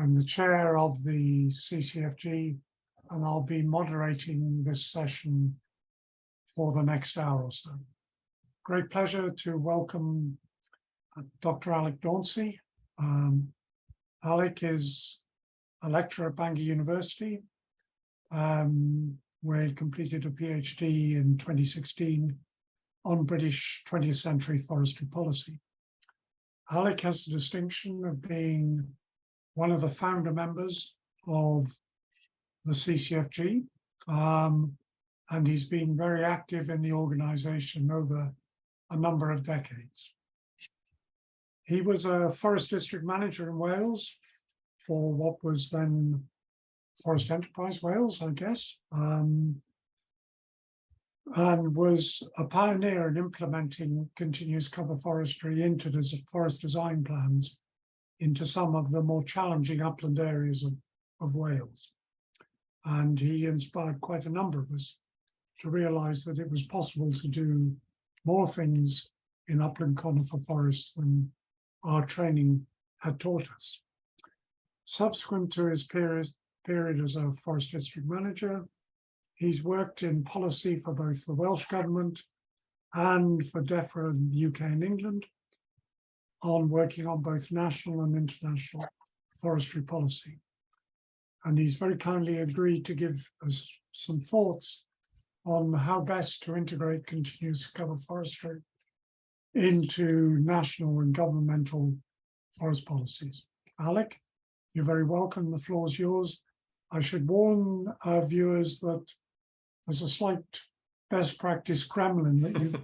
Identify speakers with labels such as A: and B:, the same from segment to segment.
A: I'm the chair of the CCFG, and I'll be moderating this session for the next hour or so. Great pleasure to welcome Dr. Alec Dauncey. Alec is a lecturer at Bangor University, where he completed a PhD in 2016 on British 20th century forestry policy. Alec has the distinction of being one of the founder members of the CCFG, and he's been very active in the organisation over a number of decades. He was a forest district manager in Wales for what was then Forest Enterprise Wales, I guess, and was a pioneer in implementing continuous cover forestry into forest design plans into some of the more challenging upland areas of Wales. And he inspired quite a number of us to realise that it was possible to do more things in upland conifer forests than our training had taught us. Subsequent to his period as a forest district manager, he's worked in policy for both the Welsh Government and for Defra in the UK and England, on working on both national and international forestry policy. And he's very kindly agreed to give us some thoughts on how best to integrate continuous cover forestry into national and governmental forest policies. Alec, you're very welcome. The floor is yours. I should warn our viewers that there's a slight best practice gremlin that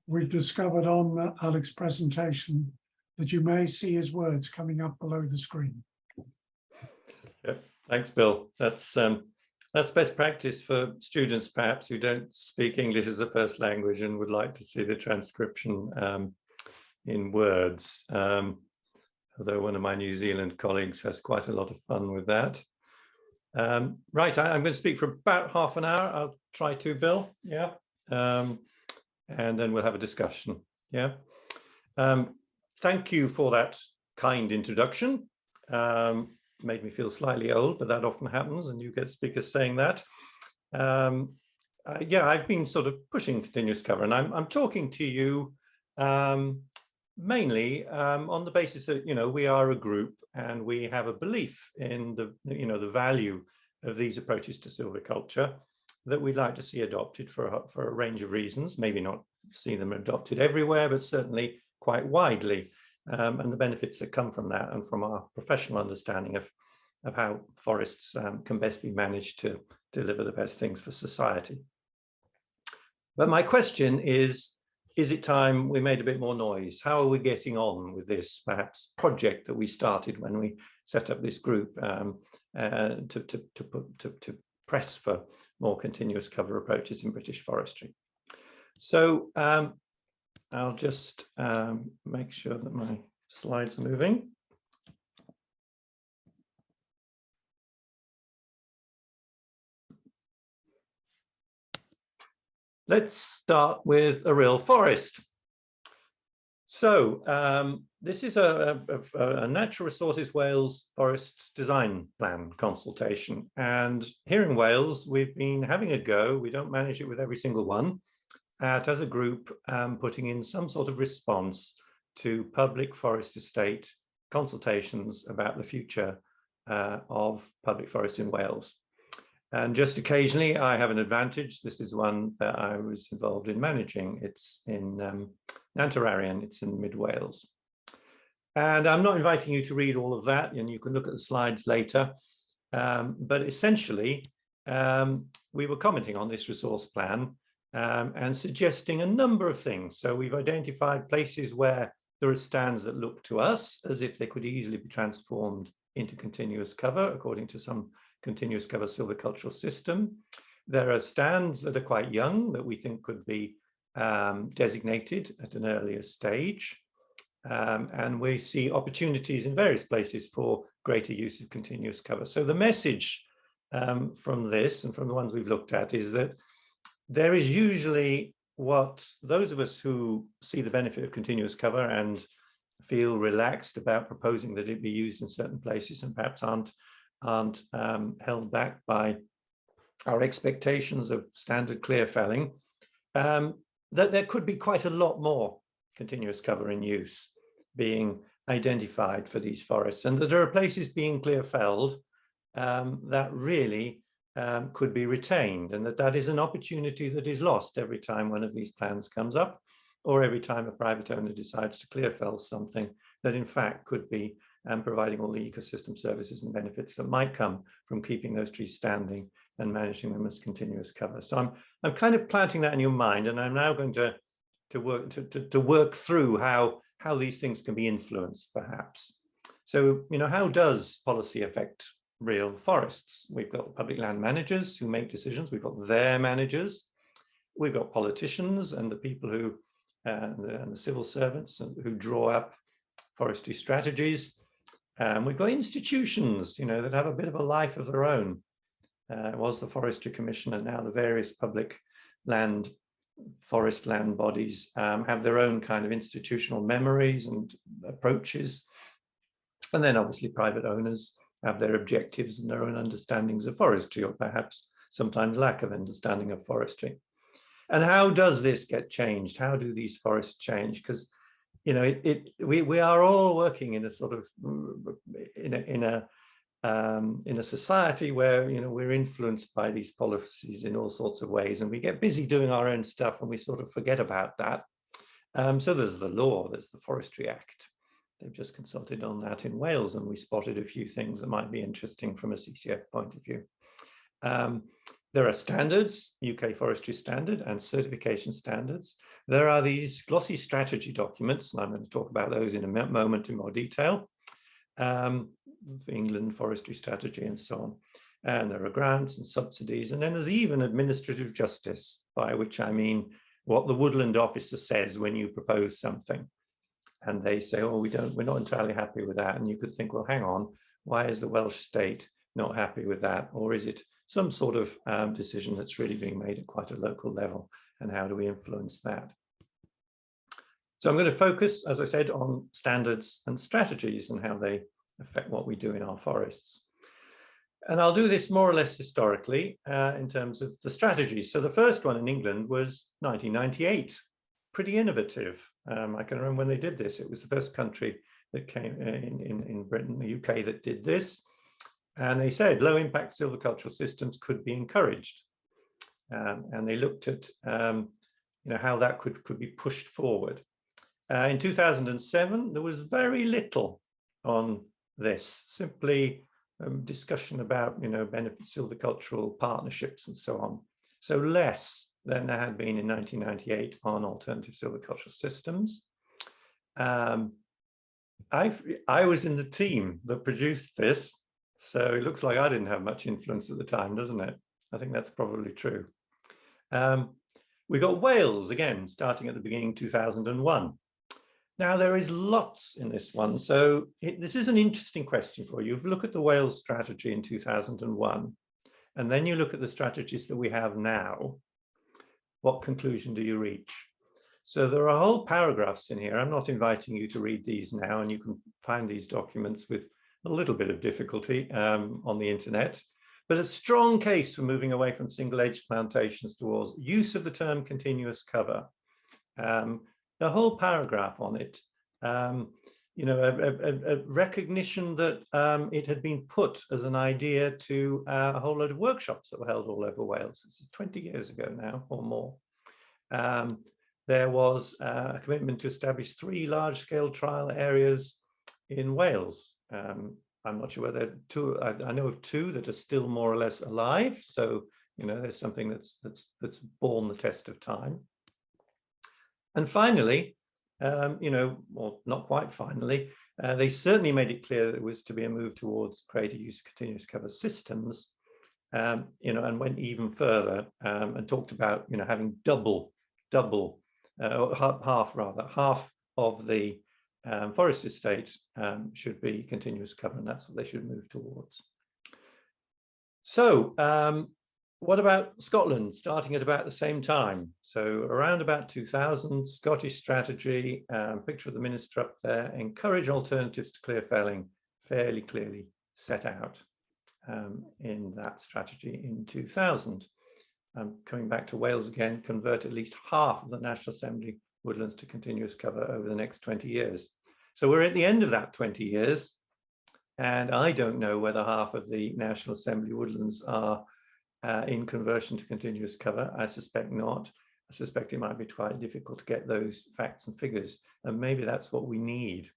A: we've discovered on Alec's presentation, that you may see his words coming up below the screen.
B: Yep. Thanks, Bill. That's best practice for students perhaps who don't speak English as a first language and would like to see the transcription in words. Although one of my New Zealand colleagues has quite a lot of fun with that. Right, I'm going to speak for about half an hour. I'll try to, Bill. Yeah. And then we'll have a discussion. Yeah. Thank you for that kind introduction. Made me feel slightly old, but that often happens, and you get speakers saying that. Yeah, I've been sort of pushing continuous cover, and I'm talking to you mainly on the basis that, we are a group and we have a belief in the value of these approaches to silviculture that we'd like to see adopted for a range of reasons. Maybe not see them adopted everywhere, but certainly quite widely, and the benefits that come from that and from our professional understanding of how forests can best be managed to deliver the best things for society. But my question is it time we made a bit more noise? How are we getting on with this perhaps project that we started when we set up this group to press for more continuous cover approaches in British forestry? So I'll just make sure that my slides are moving. Let's start with a real forest. So this is a Natural Resources Wales Forest Design Plan consultation. And here in Wales, we've been having a go. We don't manage it with every single one. As a group, putting in some sort of response to public forest estate consultations about the future of public forest in Wales. And just occasionally, I have an advantage. This is one that I was involved in managing. It's in Nantararian, it's in mid Wales. And I'm not inviting you to read all of that, and you can look at the slides later. But essentially, we were commenting on this resource plan and suggesting a number of things. So we've identified places where there are stands that look to us as if they could easily be transformed into continuous cover according to some continuous cover silvicultural system. There are stands that are quite young that we think could be designated at an earlier stage. And we see opportunities in various places for greater use of continuous cover. So the message from this and from the ones we've looked at is that there is usually what those of us who see the benefit of continuous cover and feel relaxed about proposing that it be used in certain places and perhaps aren't held back by our expectations of standard clear felling, that there could be quite a lot more continuous cover in use being identified for these forests, and that there are places being clear felled that really could be retained, and that is an opportunity that is lost every time one of these plans comes up, or every time a private owner decides to clear fell something that in fact could be providing all the ecosystem services and benefits that might come from keeping those trees standing and managing them as continuous cover. So I'm kind of planting that in your mind, and I'm now going to work through how these things can be influenced, perhaps. So, how does policy affect real forests? We've got public land managers who make decisions. We've got their managers. We've got politicians and the people who, and the civil servants who draw up forestry strategies. We've got institutions, that have a bit of a life of their own. It was the Forestry Commission, and now the various public forest land bodies have their own kind of institutional memories and approaches. And then obviously private owners have their objectives and their own understandings of forestry, or perhaps sometimes lack of understanding of forestry. And how does this get changed? How do these forests change? Because we are all working in a sort of in a society where we're influenced by these policies in all sorts of ways, and we get busy doing our own stuff and we sort of forget about that. So there's the law, there's the Forestry Act. They've just consulted on that in Wales, and we spotted a few things that might be interesting from a CCF point of view. There are standards, UK Forestry Standard and certification standards. There are these glossy strategy documents, and I'm going to talk about those in a moment in more detail. England Forestry Strategy and so on. And there are grants and subsidies, and then there's even administrative justice, by which I mean what the woodland officer says when you propose something. And they say, oh, we're not entirely happy with that. And you could think, well, hang on, why is the Welsh state not happy with that? Or is it some sort of decision that's really being made at quite a local level? And how do we influence that? So I'm going to focus, as I said, on standards and strategies and how they affect what we do in our forests. And I'll do this more or less historically in terms of the strategies. So the first one in England was 1998, pretty innovative. I can remember when they did this. It was the first country that came in Britain, the UK, that did this. And they said low impact silvicultural systems could be encouraged. And they looked at how that could be pushed forward. In 2007, there was very little on this, simply discussion about benefit silvicultural partnerships and so on. So less than there had been in 1998 on alternative silvicultural systems. I was in the team that produced this, so it looks like I didn't have much influence at the time, doesn't it? I think that's probably true. We got Wales again, starting at the beginning 2001. Now, there is lots in this one. So this is an interesting question for you. If you look at the Wales strategy in 2001, and then you look at the strategies that we have now, what conclusion do you reach? So there are whole paragraphs in here. I'm not inviting you to read these now, and you can find these documents with a little bit of difficulty on the internet, but a strong case for moving away from single-aged plantations towards use of the term continuous cover. A whole paragraph on it, a recognition that it had been put as an idea to a whole load of workshops that were held all over Wales. This is 20 years ago now or more. There was a commitment to establish 3 large-scale trial areas in Wales. I'm not sure whether 2. I know of 2 that are still more or less alive. So there's something that's borne the test of time. And finally, or not quite finally, they certainly made it clear that it was to be a move towards greater use of continuous cover systems, and went even further and talked about having half of the forest estate should be continuous cover, and that's what they should move towards. So What about Scotland, starting at about the same time? So around about 2000, Scottish strategy, picture of the minister up there, encourage alternatives to clear felling, fairly clearly set out in that strategy in 2000. Coming back to Wales again, convert at least half of the National Assembly woodlands to continuous cover over the next 20 years. So we're at the end of that 20 years, and I don't know whether half of the National Assembly woodlands are in conversion to continuous cover. I suspect not. I suspect it might be quite difficult to get those facts and figures, and maybe that's what we need.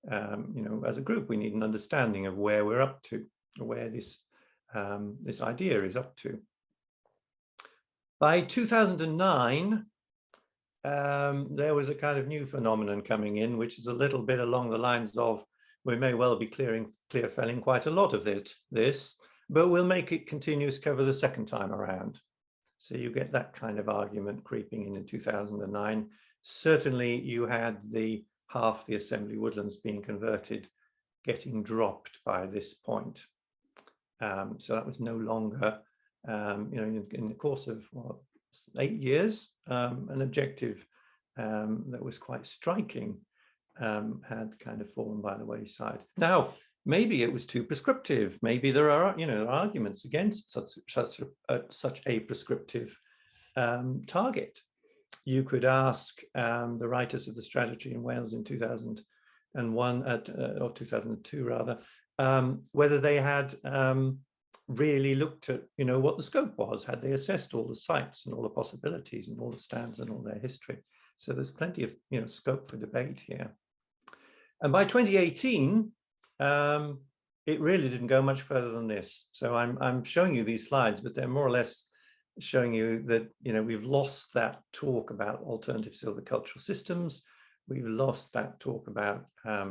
B: You know, as a group, we need an understanding of where we're up to, where this this idea is up to. By 2009, there was a kind of new phenomenon coming in, which is a little bit along the lines of, we may well be clear felling quite a lot of this, but we'll make it continuous cover the second time around. So you get that kind of argument creeping in 2009. Certainly you had the half the Assembly woodlands being converted, getting dropped by this point. So that was no longer, you know, in the course of what, 8 years, an objective that was quite striking had kind of fallen by the wayside. Now, maybe it was too prescriptive. Maybe there are, you know, arguments against such a prescriptive target. You could ask the writers of the strategy in Wales in 2001 or 2002 rather, whether they had really looked at, you know, what the scope was. Had they assessed all the sites and all the possibilities and all the stands and all their history? So there's plenty of, you know, scope for debate here. And by 2018, it really didn't go much further than this. So I'm showing you these slides, but they're more or less showing you that, you know, we've lost that talk about alternative silvicultural systems. We've lost that talk about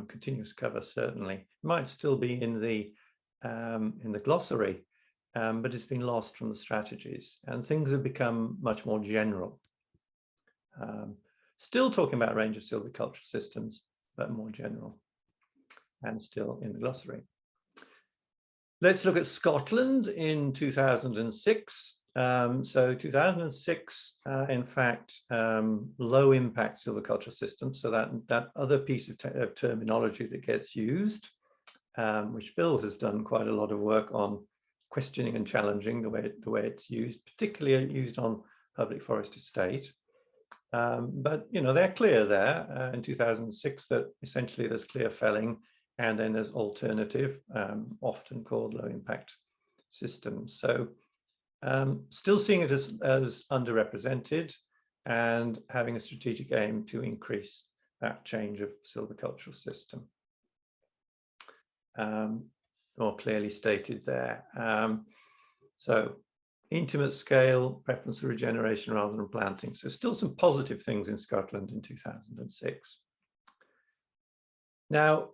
B: continuous cover. Certainly, it might still be in the glossary, but it's been lost from the strategies, and things have become much more general. Still talking about range of silvicultural systems, but more general, and still in the glossary. Let's look at Scotland in 2006. So 2006, in fact, low impact silvicultural systems. So that other piece of terminology that gets used, which Bill has done quite a lot of work on questioning and challenging the way it's used, particularly used on public forest estate. But, you know, they're clear there in 2006 that essentially there's clear felling, and then there's alternative, often called low impact systems. So still seeing it as underrepresented, and having a strategic aim to increase that change of silvicultural system. More clearly stated there. So intimate scale, preference for regeneration rather than planting. So still some positive things in Scotland in 2006. Now,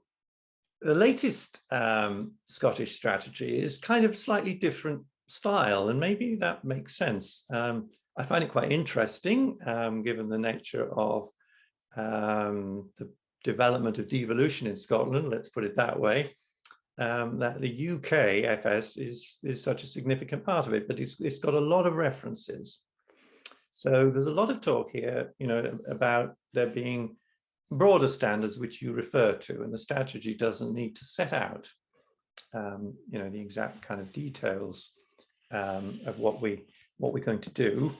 B: the latest Scottish strategy is kind of slightly different style, and maybe that makes sense. I find it quite interesting, given the nature of the development of devolution in Scotland, let's put it that way, that the UK FS is such a significant part of it, but it's got a lot of references. So there's a lot of talk here, you know, about there being broader standards which you refer to, and the strategy doesn't need to set out, you know, the exact kind of details of what we're going to do.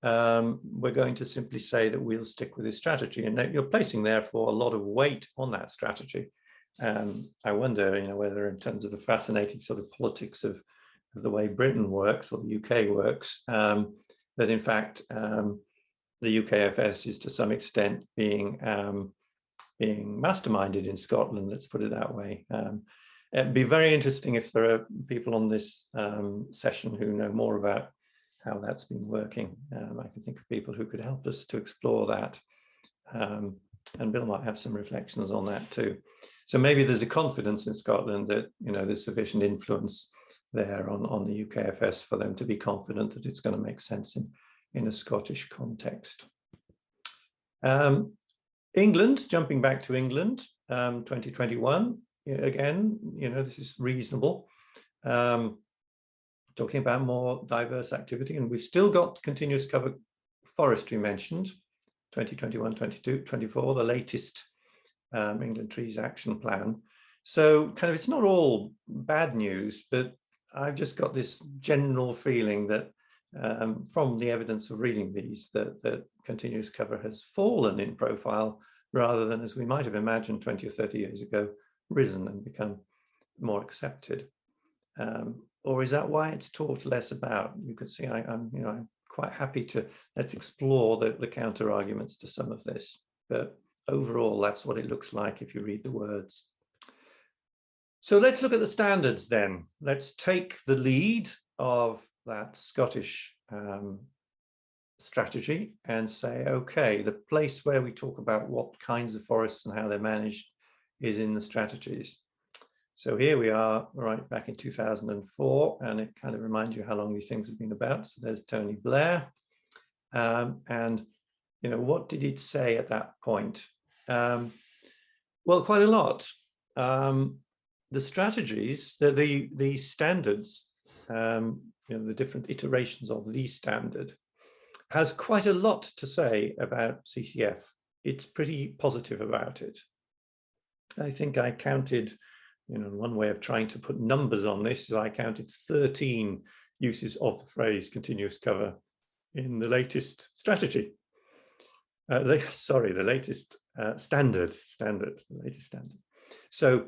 B: We're going to simply say that we'll stick with this strategy, and that you're placing therefore a lot of weight on that strategy. I wonder, you know, whether in terms of the fascinating sort of politics of the way Britain works or the UK works, that in fact the UKFS is to some extent being masterminded in Scotland, let's put it that way. It'd be very interesting if there are people on this session who know more about how that's been working. I can think of people who could help us to explore that. And Bill might have some reflections on that too. So maybe there's a confidence in Scotland that, you know, there's sufficient influence there on the UKFS for them to be confident that it's going to make sense in a Scottish context. England, jumping back to England, 2021, again, you know, this is reasonable. talking about more diverse activity, and we've still got continuous cover forestry mentioned, 2021, 22, 24, the latest England Trees Action Plan. So kind of, it's not all bad news, but I've just got this general feeling that from the evidence of reading these, that continuous cover has fallen in profile rather than, as we might have imagined 20 or 30 years ago, risen and become more accepted. Or is that why it's talked less about? You could see I'm quite happy to, let's explore the counter arguments to some of this, but overall that's what it looks like if you read the words. So let's look at the standards then. Let's take the lead of that Scottish strategy and say, okay, the place where we talk about what kinds of forests and how they're managed is in the strategies. So here we are right back in 2004, and it kind of reminds you how long these things have been about. So there's Tony Blair. And, you know, what did it say at that point? Well, quite a lot. The strategies, the standards, you know, the different iterations of the standard has quite a lot to say about CCF. It's pretty positive about it. I think I counted, you know, one way of trying to put numbers on this is I counted 13 uses of the phrase continuous cover in the latest strategy. The latest standard. So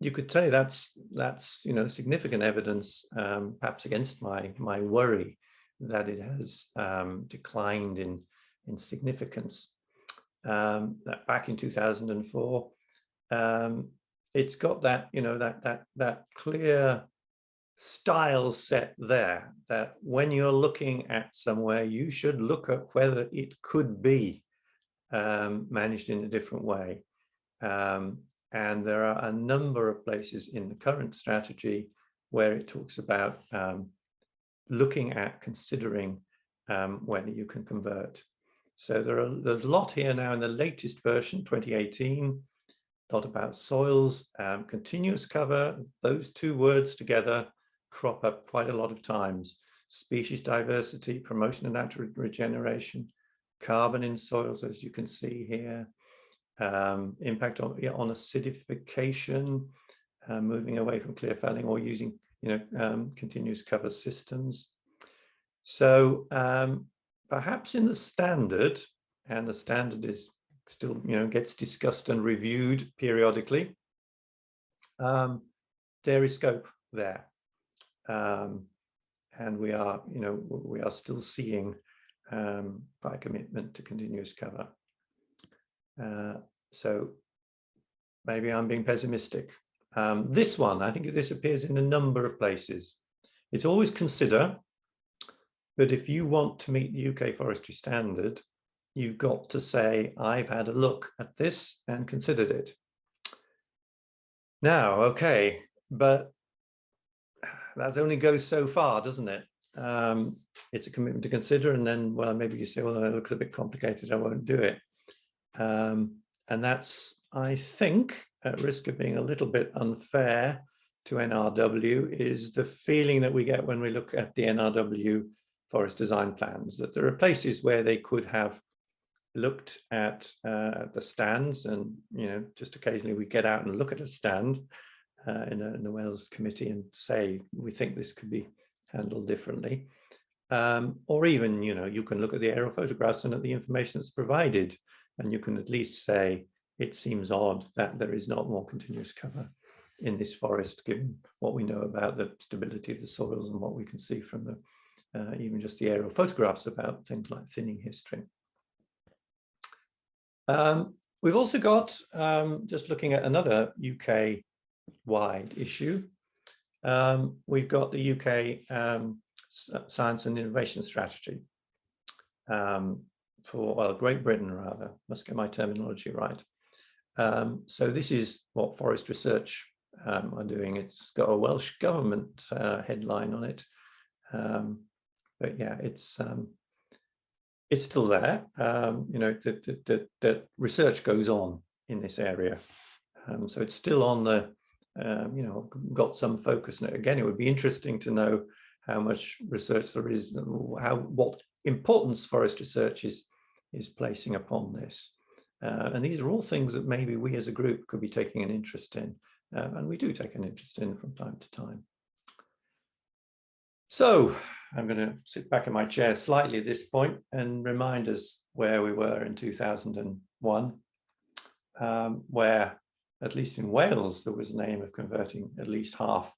B: you could say that's you know, significant evidence, perhaps against my worry that it has declined in significance. That back in 2004, it's got that, you know, that clear style set there, that when you're looking at somewhere, you should look at whether it could be managed in a different way. And there are a number of places in the current strategy where it talks about looking at considering whether you can convert. So there's a lot here now in the latest version, 2018, a lot about soils, continuous cover. Those two words together crop up quite a lot of times. Species diversity, promotion of natural regeneration, carbon in soils, as you can see here, impact on acidification, moving away from clear felling or using, you know, continuous cover systems. So perhaps in the standard, and the standard is still, you know, gets discussed and reviewed periodically, there is scope there. And we are, you know, we are still seeing by commitment to continuous cover. So maybe I'm being pessimistic. This one, I think this appears in a number of places. It's always consider, but if you want to meet the UK forestry standard, you've got to say, I've had a look at this and considered it. Now, okay, but that only goes so far, doesn't it? It's a commitment to consider, and then, well, maybe you say, well, it looks a bit complicated, I won't do it. And that's, I think, at risk of being a little bit unfair to NRW, is the feeling that we get when we look at the NRW forest design plans, that there are places where they could have looked at the stands, and, you know, just occasionally we get out and look at a stand in the Wales committee and say, we think this could be handled differently. Or even, you know, you can look at the aerial photographs and at the information that's provided, and you can at least say, it seems odd that there is not more continuous cover in this forest, given what we know about the stability of the soils and what we can see from the even just the aerial photographs about things like thinning history. We've also got, just looking at another UK-wide issue, we've got the UK Science and Innovation Strategy for, well, Great Britain rather, must get my terminology right. So this is what Forest Research are doing. It's got a Welsh Government headline on it. But yeah, it's still there. You know, the research goes on in this area. So it's still on the got some focus. And again, it would be interesting to know how much research there is, and what importance forest research is placing upon this. And these are all things that maybe we as a group could be taking an interest in, and we do take an interest in from time to time. So I'm going to sit back in my chair slightly at this point and remind us where we were in 2001, where, at least in Wales, there was an aim of converting at least half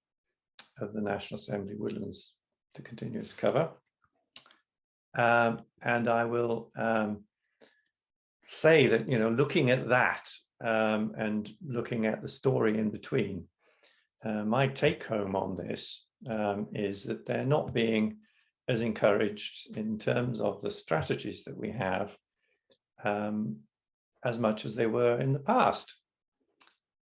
B: of the National Assembly woodlands to continuous cover. And I will say that, looking at that and looking at the story in between, my take home on this is that they're not being as encouraged in terms of the strategies that we have as much as they were in the past.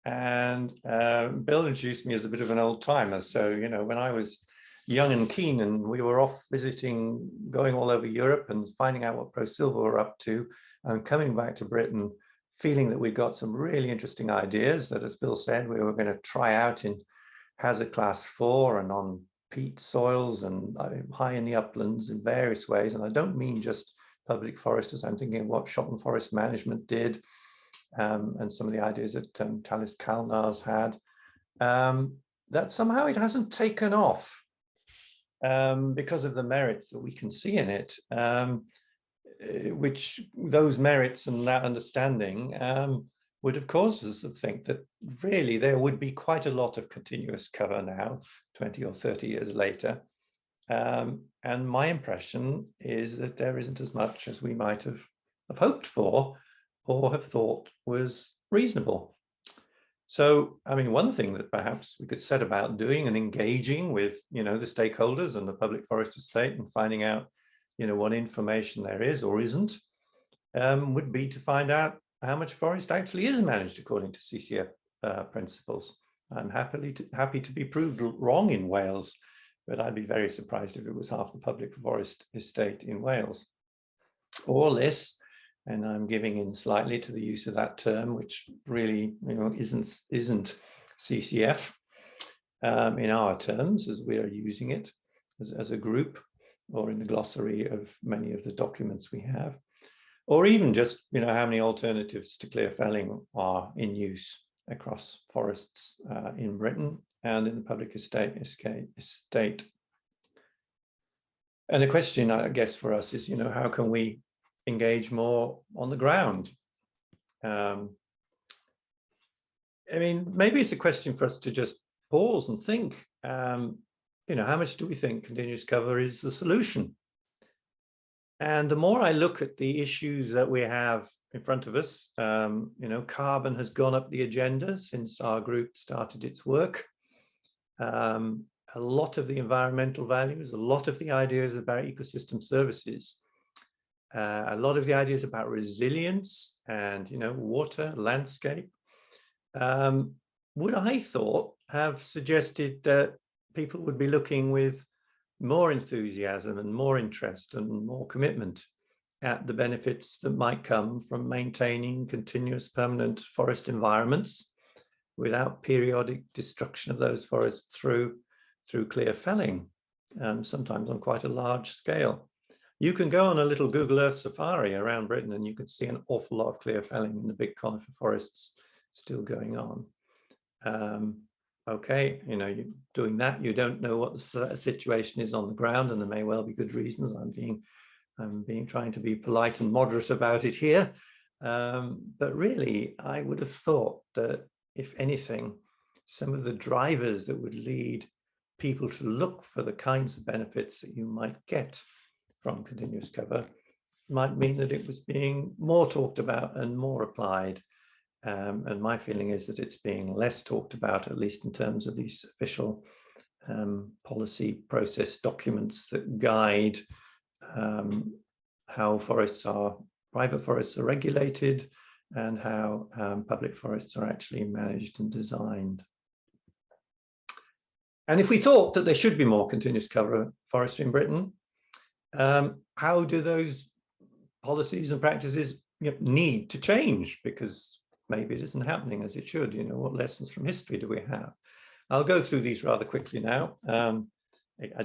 B: And Bill introduced me as a bit of an old timer. So, when I was young and keen and we were off visiting, going all over Europe and finding out what ProSilva were up to, and coming back to Britain, feeling that we got some really interesting ideas that, as Bill said, we were going to try out in hazard class 4 and on peat soils and high in the uplands in various ways. And I don't mean just public foresters. I'm thinking of what Shotland Forest Management did, and some of the ideas that Talis Kalnars had, that somehow it hasn't taken off because of the merits that we can see in it, which those merits and that understanding would have caused us to think that really there would be quite a lot of continuous cover now, 20 or 30 years later. And my impression is that there isn't as much as we might have hoped for or have thought was reasonable. So, I mean, one thing that perhaps we could set about doing and engaging with, the stakeholders and the public forest estate and finding out, what information there is or isn't, would be to find out how much forest actually is managed according to CCF principles. I'm happy to be proved wrong in Wales, but I'd be very surprised if it was half the public forest estate in Wales or less. And I'm giving in slightly to the use of that term, which really, isn't CCF in our terms as we are using it as a group, or in the glossary of many of the documents we have, or even just, how many alternatives to clear felling are in use across forests in Britain and in the public estate. And the question, I guess, for us is, how can we engage more on the ground? I mean, maybe it's a question for us to just pause and think, how much do we think continuous cover is the solution? And the more I look at the issues that we have in front of us, carbon has gone up the agenda since our group started its work. A lot of the environmental values, a lot of the ideas about ecosystem services, a lot of the ideas about resilience and, water, landscape, would I thought have suggested that people would be looking with more enthusiasm and more interest and more commitment at the benefits that might come from maintaining continuous permanent forest environments without periodic destruction of those forests through clear felling, sometimes on quite a large scale. You can go on a little Google Earth safari around Britain and you can see an awful lot of clear felling in the big conifer forests still going on. Okay, you're doing that, you don't know what the situation is on the ground, and there may well be good reasons. I'm trying to be polite and moderate about it here, but really I would have thought that, if anything, some of the drivers that would lead people to look for the kinds of benefits that you might get from continuous cover might mean that it was being more talked about and more applied. And my feeling is that it's being less talked about, at least in terms of these official policy process documents that guide how private forests are regulated and how public forests are actually managed and designed. And if we thought that there should be more continuous cover forestry in Britain, how do those policies and practices need to change? Because maybe it isn't happening as it should. What lessons from history do we have? I'll go through these rather quickly now,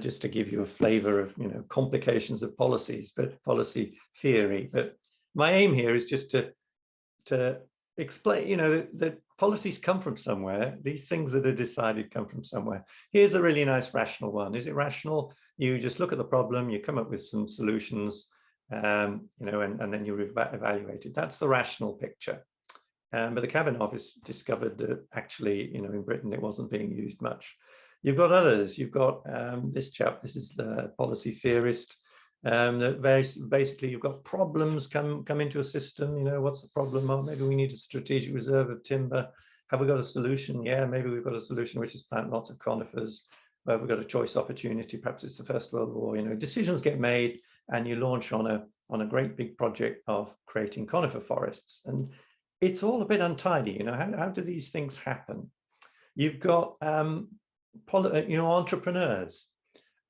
B: just to give you a flavor of complications of policies, but policy theory. But my aim here is just to explain, that policies come from somewhere. These things that are decided come from somewhere. Here's a really nice rational one. Is it rational? You just look at the problem, you come up with some solutions, and then you evaluate it. That's the rational picture. But the Cabinet Office discovered that actually, in Britain, it wasn't being used much. You've got others. You've got this chap. This is the policy theorist. That basically, you've got problems come into a system. What's the problem? Oh, maybe we need a strategic reserve of timber. Have we got a solution? Yeah, maybe we've got a solution, which is plant lots of conifers. Well, we've got a choice opportunity. Perhaps it's the First World War. Decisions get made, and you launch on a great big project of creating conifer forests. And it's all a bit untidy. How do these things happen? You've got entrepreneurs.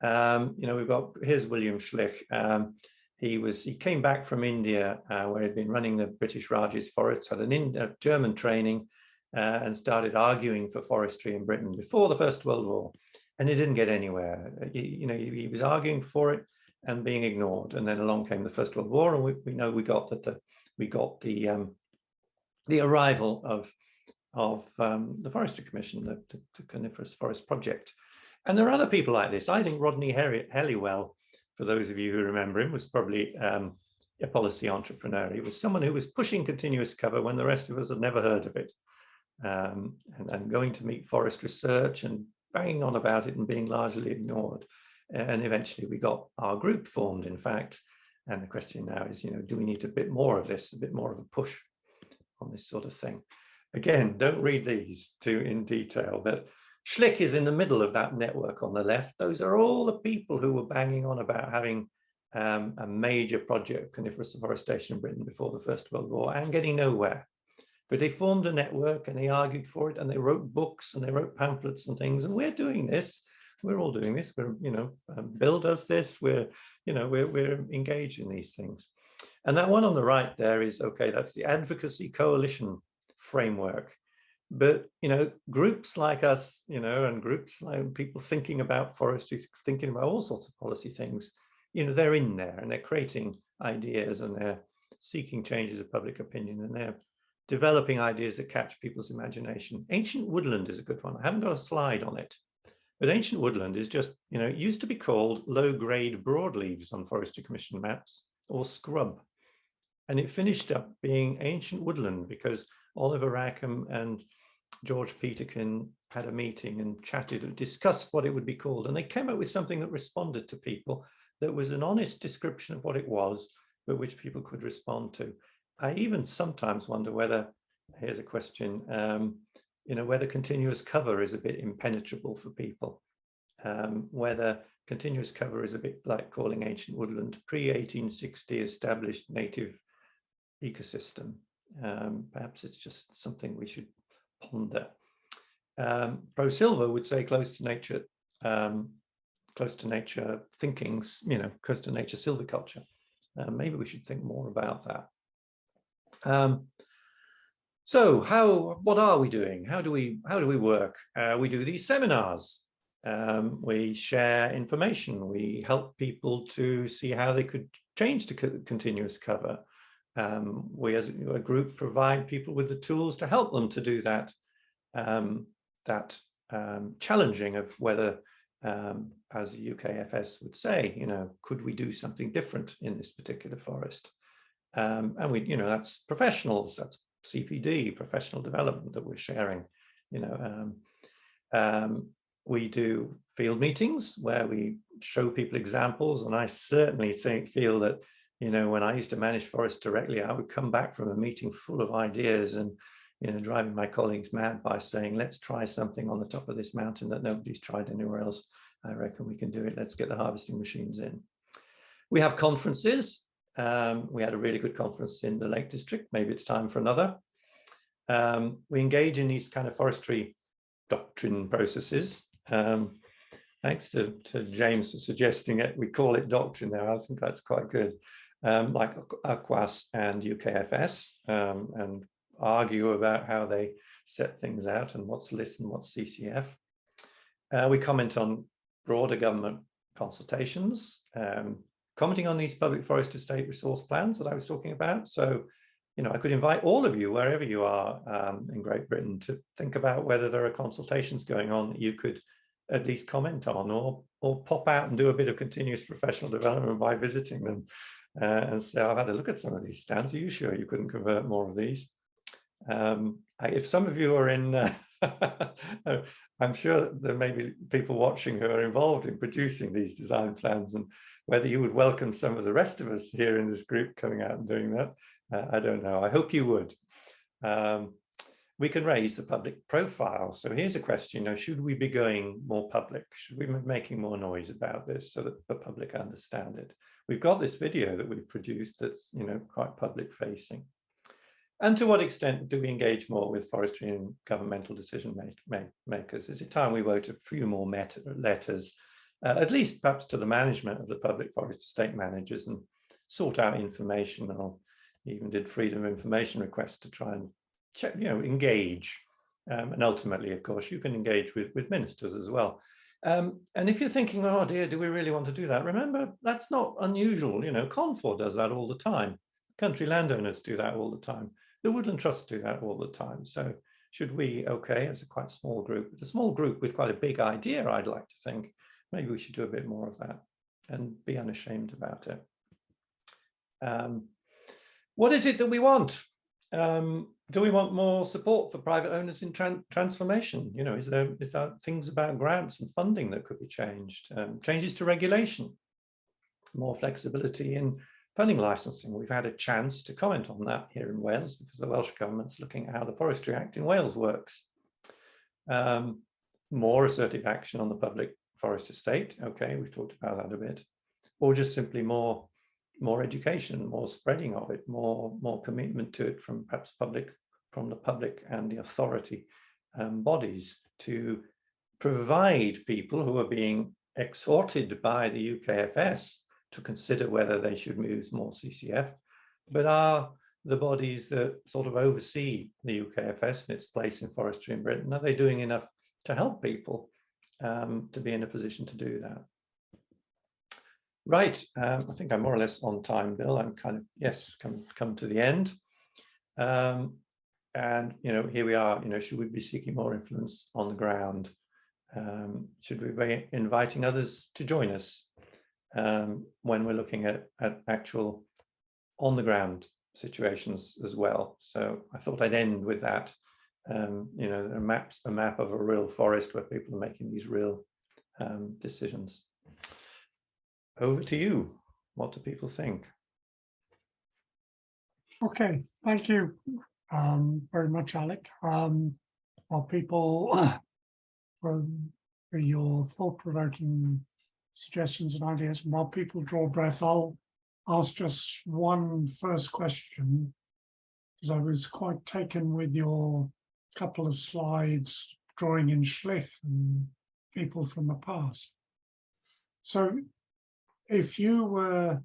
B: We've got, here's William Schlich. He came back from India, where he'd been running the British Raj's forests, had a German training, and started arguing for forestry in Britain before the First World War, and he didn't get anywhere. He was arguing for it and being ignored, and then along came the First World War, and we got the arrival of the Forestry Commission, the Coniferous Forest Project. And there are other people like this. I think Rodney Helliwell, for those of you who remember him, was probably a policy entrepreneur. He was someone who was pushing continuous cover when the rest of us had never heard of it, and going to meet forest research and banging on about it and being largely ignored. And eventually we got our group formed, in fact. And the question now is, do we need a bit more of this, a bit more of a push on this sort of thing? Again, don't read these in detail, but Schlich is in the middle of that network on the left. Those are all the people who were banging on about having a major project of coniferous afforestation in Britain before the First World War and getting nowhere. But they formed a network and they argued for it, and they wrote books and they wrote pamphlets and things. And we're doing this. We're all doing this. We're, Bill does this. We're engaged in these things. And that one on the right there is, okay, that's the advocacy coalition framework. But, groups like us, and groups like people thinking about forestry, thinking about all sorts of policy things, they're in there and they're creating ideas and they're seeking changes of public opinion and they're developing ideas that catch people's imagination. Ancient woodland is a good one. I haven't got a slide on it, but ancient woodland is just, it used to be called low-grade broadleaves on Forestry Commission maps, or scrub. And it finished up being ancient woodland because Oliver Rackham and George Peterkin had a meeting and chatted and discussed what it would be called. And they came up with something that responded to people, that was an honest description of what it was, but which people could respond to. I even sometimes wonder whether, here's a question, whether continuous cover is a bit impenetrable for people, whether continuous cover is a bit like calling ancient woodland pre-1860 established native ecosystem. Perhaps it's just something we should ponder. ProSilva would say close to nature thinkings, close to nature silviculture. Maybe we should think more about that. So what are we doing? How do we work? We do these seminars. We share information. We help people to see how they could change to continuous cover. We as a group provide people with the tools to help them to do that, challenging of whether, as the UKFS would say, could we do something different in this particular forest? And we, that's professionals, that's CPD, professional development that we're sharing. We do field meetings where we show people examples, and I certainly feel that, when I used to manage forests directly, I would come back from a meeting full of ideas and, driving my colleagues mad by saying, let's try something on the top of this mountain that nobody's tried anywhere else. I reckon we can do it. Let's get the harvesting machines in. We have conferences. We had a really good conference in the Lake District. Maybe it's time for another. We engage in these kind of forestry doctrine processes. Thanks to James for suggesting it. We call it doctrine now. I think that's quite good. Like AQUAS and UKFS, and argue about how they set things out and what's LIS and what's CCF. We comment on broader government consultations, commenting on these public forest estate resource plans that I was talking about. So, you know, I could invite all of you, wherever you are in Great Britain, to think about whether there are consultations going on that you could at least comment on, or pop out and do a bit of continuous professional development by visiting them and say, I've had a look at some of these stands. Are you sure you couldn't convert more of these? If some of you are in, I'm sure there may be people watching who are involved in producing these design plans, and whether you would welcome some of the rest of us here in this group coming out and doing that, I don't know. I hope you would. We can raise the public profile. So here's a question, you know, should we be going more public? Should we be making more noise about this so that the public understand it? We've got this video that we've produced that's, you know, quite public facing. And to what extent do we engage more with forestry and governmental decision makers? Is it time we wrote a few more letters, at least perhaps to the management of the public forest estate managers, and sort out information, or even did freedom of information requests to try and check, you know, engage. And ultimately, of course, you can engage with ministers as well. And if you're thinking, oh dear, do we really want to do that? Remember, that's not unusual. You know, Confor does that all the time. Country landowners do that all the time. The Woodland Trusts do that all the time. So should we, okay, as a quite small group, with a small group with quite a big idea, I'd like to think, maybe we should do a bit more of that and be unashamed about it. What is it that we want? Do we want more support for private owners in transformation? You know, is there things about grants and funding that could be changed? Changes to regulation, more flexibility in planning licensing. We've had a chance to comment on that here in Wales because the Welsh Government's looking at how the Forestry Act in Wales works. More assertive action on the public forest estate. Okay, we've talked about that a bit. Or just simply more education, more spreading of it, more commitment to it from perhaps from the public and the authority bodies to provide people who are being exhorted by the UKFS to consider whether they should use more CCF, but are the bodies that sort of oversee the UKFS and its place in forestry in Britain, are they doing enough to help people to be in a position to do that? Right, I think I'm more or less on time, Bill. I'm kind of, yes, come to the end. And, you know, here we are, you know, should we be seeking more influence on the ground? Should we be inviting others to join us when we're looking at actual on the ground situations as well? So I thought I'd end with that. You know, a map of a real forest where people are making these real decisions. Over to you. What do people think?
A: Okay, thank you very much, Alec. While people for your thought-provoking suggestions and ideas, while people draw breath, I'll ask just one first question, because I was quite taken with your couple of slides drawing in Schlicht and people from the past. So if you were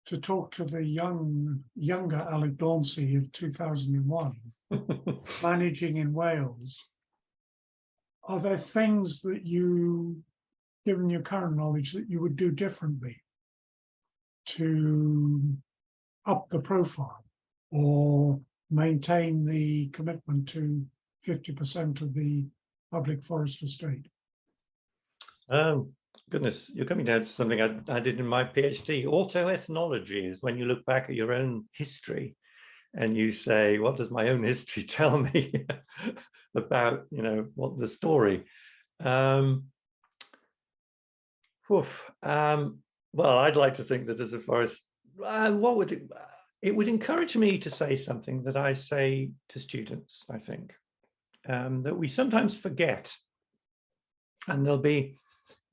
A: to talk to the younger Alec Dauncey of 2001, managing in Wales, are there things that you, given your current knowledge, that you would do differently to up the profile or maintain the commitment to 50% of the public forest estate?
B: Goodness, you're coming down to something I did in my PhD. Autoethnology is when you look back at your own history and you say, what does my own history tell me about, you know, what the story? Well, I'd like to think that as a forest, what would it would encourage me to say something that I say to students, I think, that we sometimes forget. And there'll be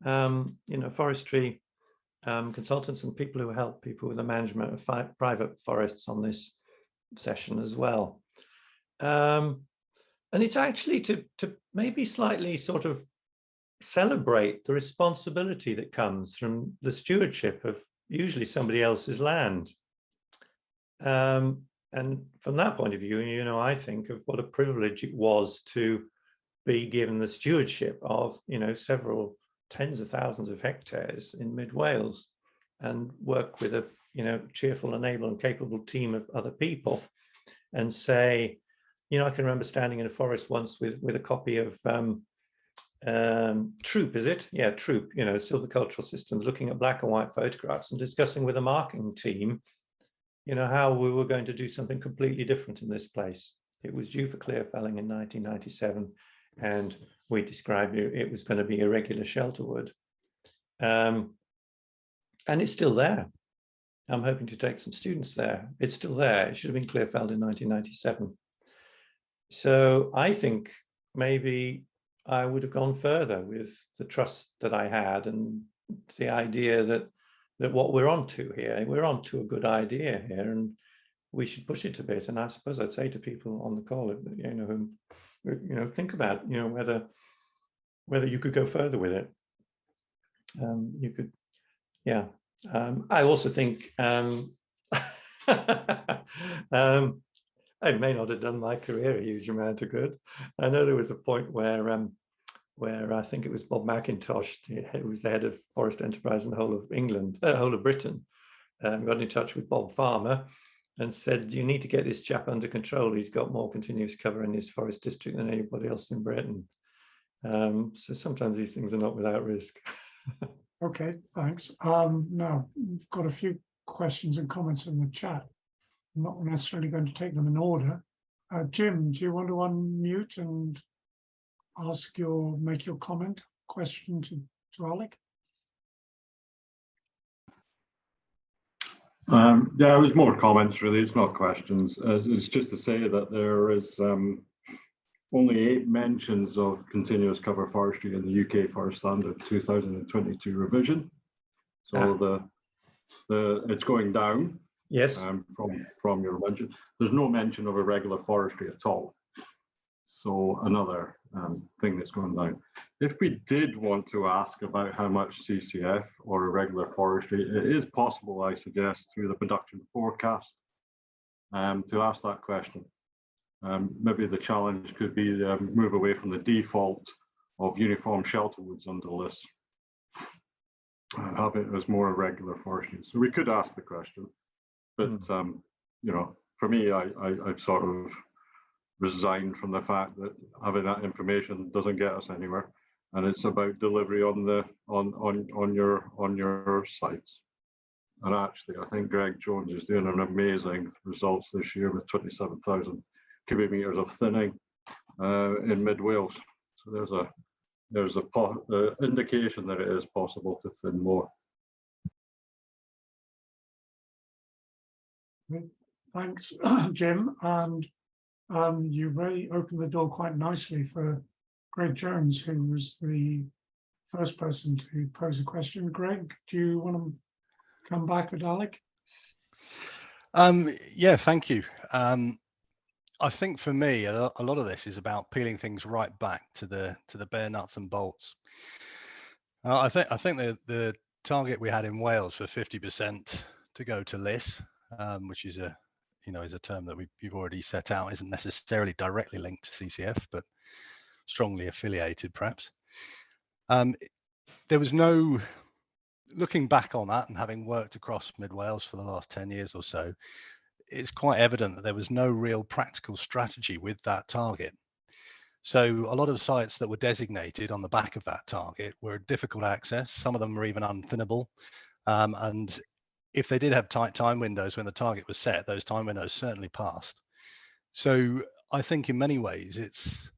B: you know, forestry consultants and people who help people with the management of private forests on this session as well. And it's actually to maybe slightly sort of celebrate the responsibility that comes from the stewardship of usually somebody else's land. And from that point of view, you know, I think of what a privilege it was to be given the stewardship of, you know, several tens of thousands of hectares in mid Wales, and work with a, you know, cheerful and able and capable team of other people, and say, you know, I can remember standing in a forest once with a copy of Troop, is it? Yeah, Troop, you know, silvicultural systems, looking at black and white photographs and discussing with a marking team, you know, how we were going to do something completely different in this place. It was due for clear felling in 1997, and we described it was going to be irregular shelter wood. And it's still there. I'm hoping to take some students there. It's still there. It should have been clear felled in 1997. So I think maybe I would have gone further with the trust that I had, and the idea that what we're onto here, we're onto a good idea here, and we should push it a bit. And I suppose I'd say to people on the call, you know, who, you know, think about, you know, whether you could go further with it. You could, yeah. I also think I may not have done my career a huge amount of good. I know there was a point where I think it was Bob McIntosh, who was the head of forest enterprise in the whole of England, whole of Britain, got in touch with Bob Farmer and said, you need to get this chap under control. He's got more continuous cover in his forest district than anybody else in Britain. So sometimes these things are not without risk.
A: Okay, thanks. Now, we've got a few questions and comments in the chat. I'm not necessarily going to take them in order. Jim, do you want to unmute and make your question to Alec?
C: Yeah, it was more comments really, it's not questions. It's just to say that there is only 8 mentions of continuous cover forestry in the UK Forest Standard 2022 revision. So it's going down.
B: Yes.
C: From your mention. There's no mention of irregular forestry at all. So another thing that's going down. If we did want to ask about how much CCF or irregular forestry, it is possible, I suggest, through the production forecast to ask that question. Maybe the challenge could be to move away from the default of uniform shelter woods under this and have it as more irregular forestry. So we could ask the question, but you know, for me, I've sort of resigned from the fact that having that information doesn't get us anywhere, and it's about delivery on your sites. And actually, I think Greg Jones is doing an amazing results this year with 27,000 cubic meters of thinning in mid Wales. So there's a indication that it is possible to thin more.
A: Thanks, Jim. And you really opened the door quite nicely for Greg Jones, who was the first person to pose a question. Greg, do you want to come back at Alec?
D: Yeah, thank you. I think for me, a lot of this is about peeling things right back to the bare nuts and bolts. I think the target we had in Wales for 50% to go to LIS, which is a term that we've already set out, isn't necessarily directly linked to CCF, but strongly affiliated, perhaps. There was no, looking back on that and having worked across mid Wales for the last 10 years or so, it's quite evident that there was no real practical strategy with that target. So a lot of sites that were designated on the back of that target were difficult access. Some of them were even unthinnable. And if they did have tight time windows when the target was set, those time windows certainly passed. So I think in many ways, it's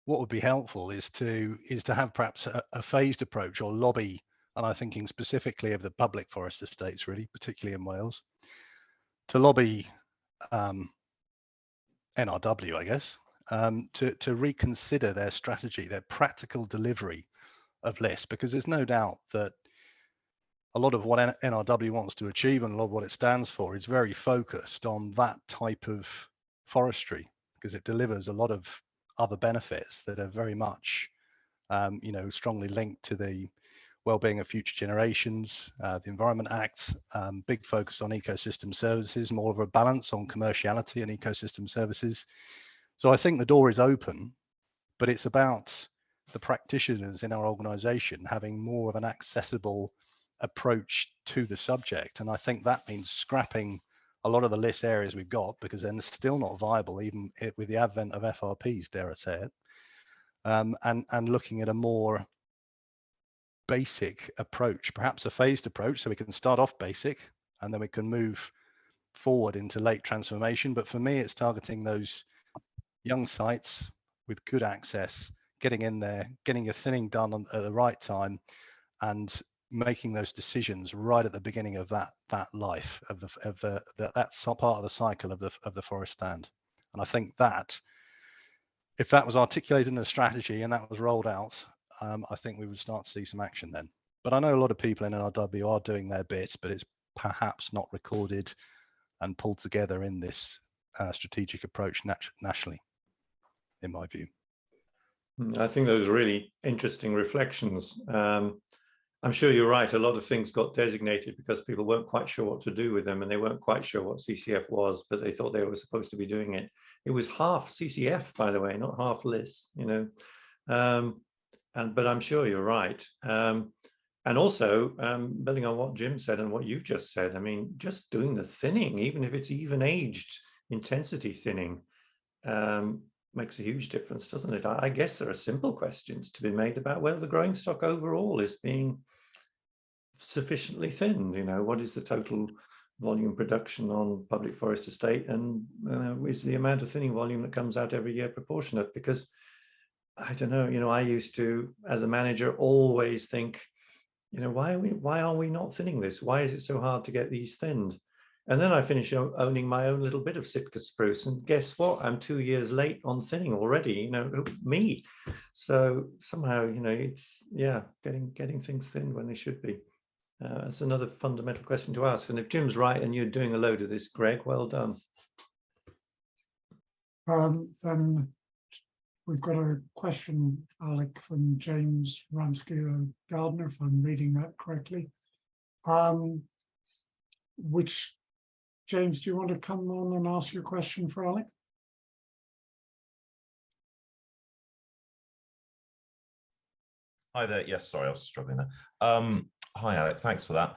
D: what would be helpful is to have perhaps a phased approach or lobby. And I'm thinking specifically of the public forest estates, really, particularly in Wales, to lobby NRW, I guess, to reconsider their strategy, their practical delivery of LIS, because there's no doubt that a lot of what NRW wants to achieve and a lot of what it stands for is very focused on that type of forestry, because it delivers a lot of other benefits that are very much, strongly linked to the well-being of future generations, the Environment Act, big focus on ecosystem services, more of a balance on commerciality and ecosystem services. So I think the door is open, but it's about the practitioners in our organization having more of an accessible approach to the subject. And I think that means scrapping a lot of the list areas we've got, because they're still not viable, even with the advent of FRPs, dare I say it, and looking at a more basic approach, perhaps a phased approach, so we can start off basic and then we can move forward into late transformation. But for me, it's targeting those young sites with good access, getting in there, getting your thinning done at the right time, and making those decisions right at the beginning of that life of that part of the cycle of the forest stand. And I think that if that was articulated in a strategy and that was rolled out, I think we would start to see some action then. But I know a lot of people in NRW are doing their bit, but it's perhaps not recorded and pulled together in this strategic approach nationally, in my view.
B: I think those are really interesting reflections. I'm sure you're right. A lot of things got designated because people weren't quite sure what to do with them, and they weren't quite sure what CCF was, but they thought they were supposed to be doing it. It was half CCF, by the way, not half LIS, you know. But I'm sure you're right. And also, building on what Jim said and what you've just said, I mean, just doing the thinning, even if it's even aged intensity thinning, makes a huge difference, doesn't it? I guess there are simple questions to be made about whether the growing stock overall is being sufficiently thinned. You know, what is the total volume production on public forest estate, and is the amount of thinning volume that comes out every year proportionate? Because I don't know, you know, I used to, as a manager, always think, you know, why are we not thinning this? Why is it so hard to get these thinned? And then I finished owning my own little bit of Sitka spruce, and guess what? I'm 2 years late on thinning already, you know, me. So somehow, you know, it's, yeah, getting things thinned when they should be. That's another fundamental question to ask. And if Jim's right and you're doing a load of this, Greg, well done.
A: Then we've got a question, Alec, from James Ramsky-Gardner, if I'm reading that correctly. Which, James, do you want to come on and ask your question for Alec?
E: Hi there. Yes, sorry, I was struggling there. Hi, Alec. Thanks for that.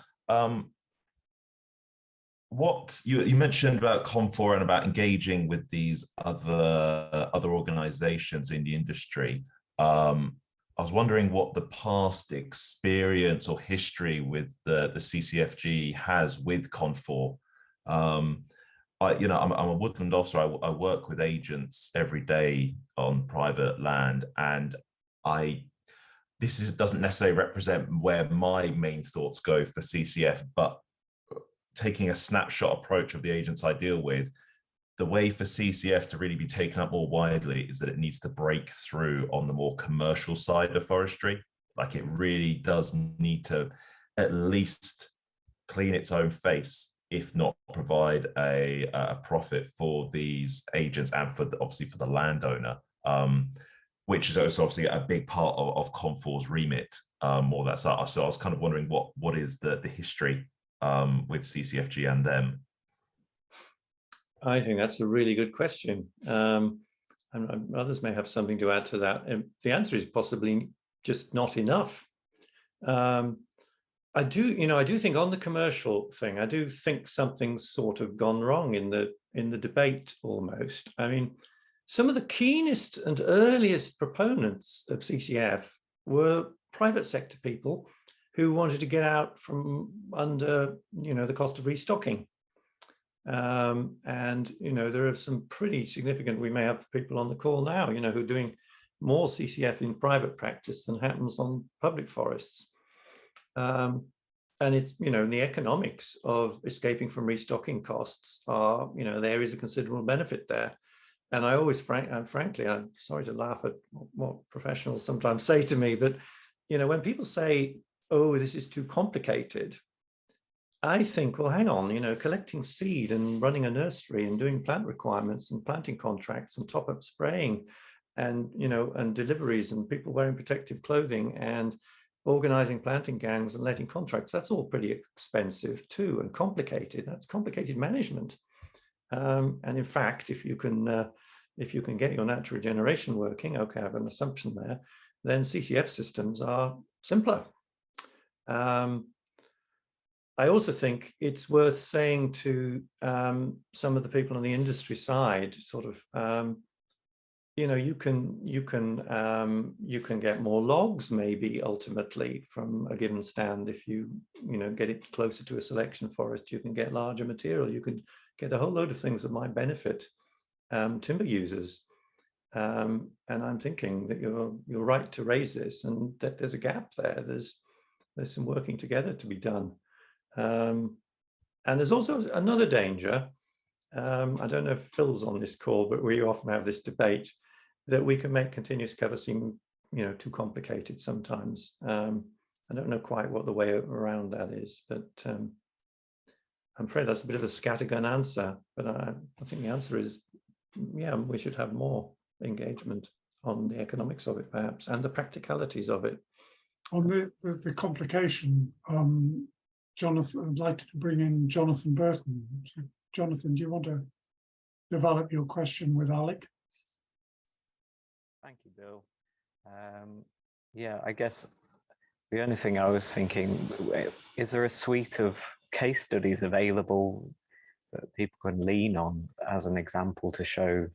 E: What you mentioned about CON4 and about engaging with these other organizations in the industry. I was wondering what the past experience or history with the CCFG has with CON4. I'm a woodland officer. I work with agents every day on private land, and this doesn't necessarily represent where my main thoughts go for CCF, but taking a snapshot approach of the agents I deal with, the way for CCF to really be taken up more widely is that it needs to break through on the more commercial side of forestry. Like, it really does need to at least clean its own face, if not provide a profit for these agents and obviously for the landowner, which is also obviously a big part of CON4's remit. All that. So I was kind of wondering what is the history with CCFG and them?
B: I think that's a really good question. And others may have something to add to that. And the answer is possibly just not enough. I do think on the commercial thing, I do think something's sort of gone wrong in the debate almost. I mean, some of the keenest and earliest proponents of CCF were private sector people who wanted to get out from under, the cost of restocking. And, there are some pretty significant, we may have people on the call now, who are doing more CCF in private practice than happens on public forests. And it's, the economics of escaping from restocking costs are, there is a considerable benefit there. And I always, frankly, I'm sorry to laugh at what professionals sometimes say to me, but, when people say, oh, this is too complicated, I think, well, hang on, collecting seed and running a nursery and doing plant requirements and planting contracts and top-up spraying and, and deliveries and people wearing protective clothing and, organizing planting gangs and letting contracts, that's all pretty expensive too and complicated. That's complicated management. And in fact, if you can get your natural regeneration working, okay, I have an assumption there, then CCF systems are simpler. I also think it's worth saying to some of the people on the industry side, sort of, you know, you can get more logs maybe ultimately from a given stand. If you get it closer to a selection forest, you can get larger material. You can get a whole load of things that might benefit timber users. And I'm thinking that you're right to raise this, and that there's a gap there. There's some working together to be done. And there's also another danger. I don't know if Phil's on this call, but we often have this debate that we can make continuous cover seem, too complicated sometimes. I don't know quite what the way around that is, but I'm afraid that's a bit of a scattergun answer. But I think the answer is, yeah, we should have more engagement on the economics of it, perhaps, and the practicalities of it.
A: On the complication, Jonathan, I'd like to bring in Jonathan Burton. So, Jonathan, do you want to develop your question with Alec?
F: Thank you, Bill. Yeah, I guess the only thing I was thinking, is there a suite of case studies available that people can lean on as an example to show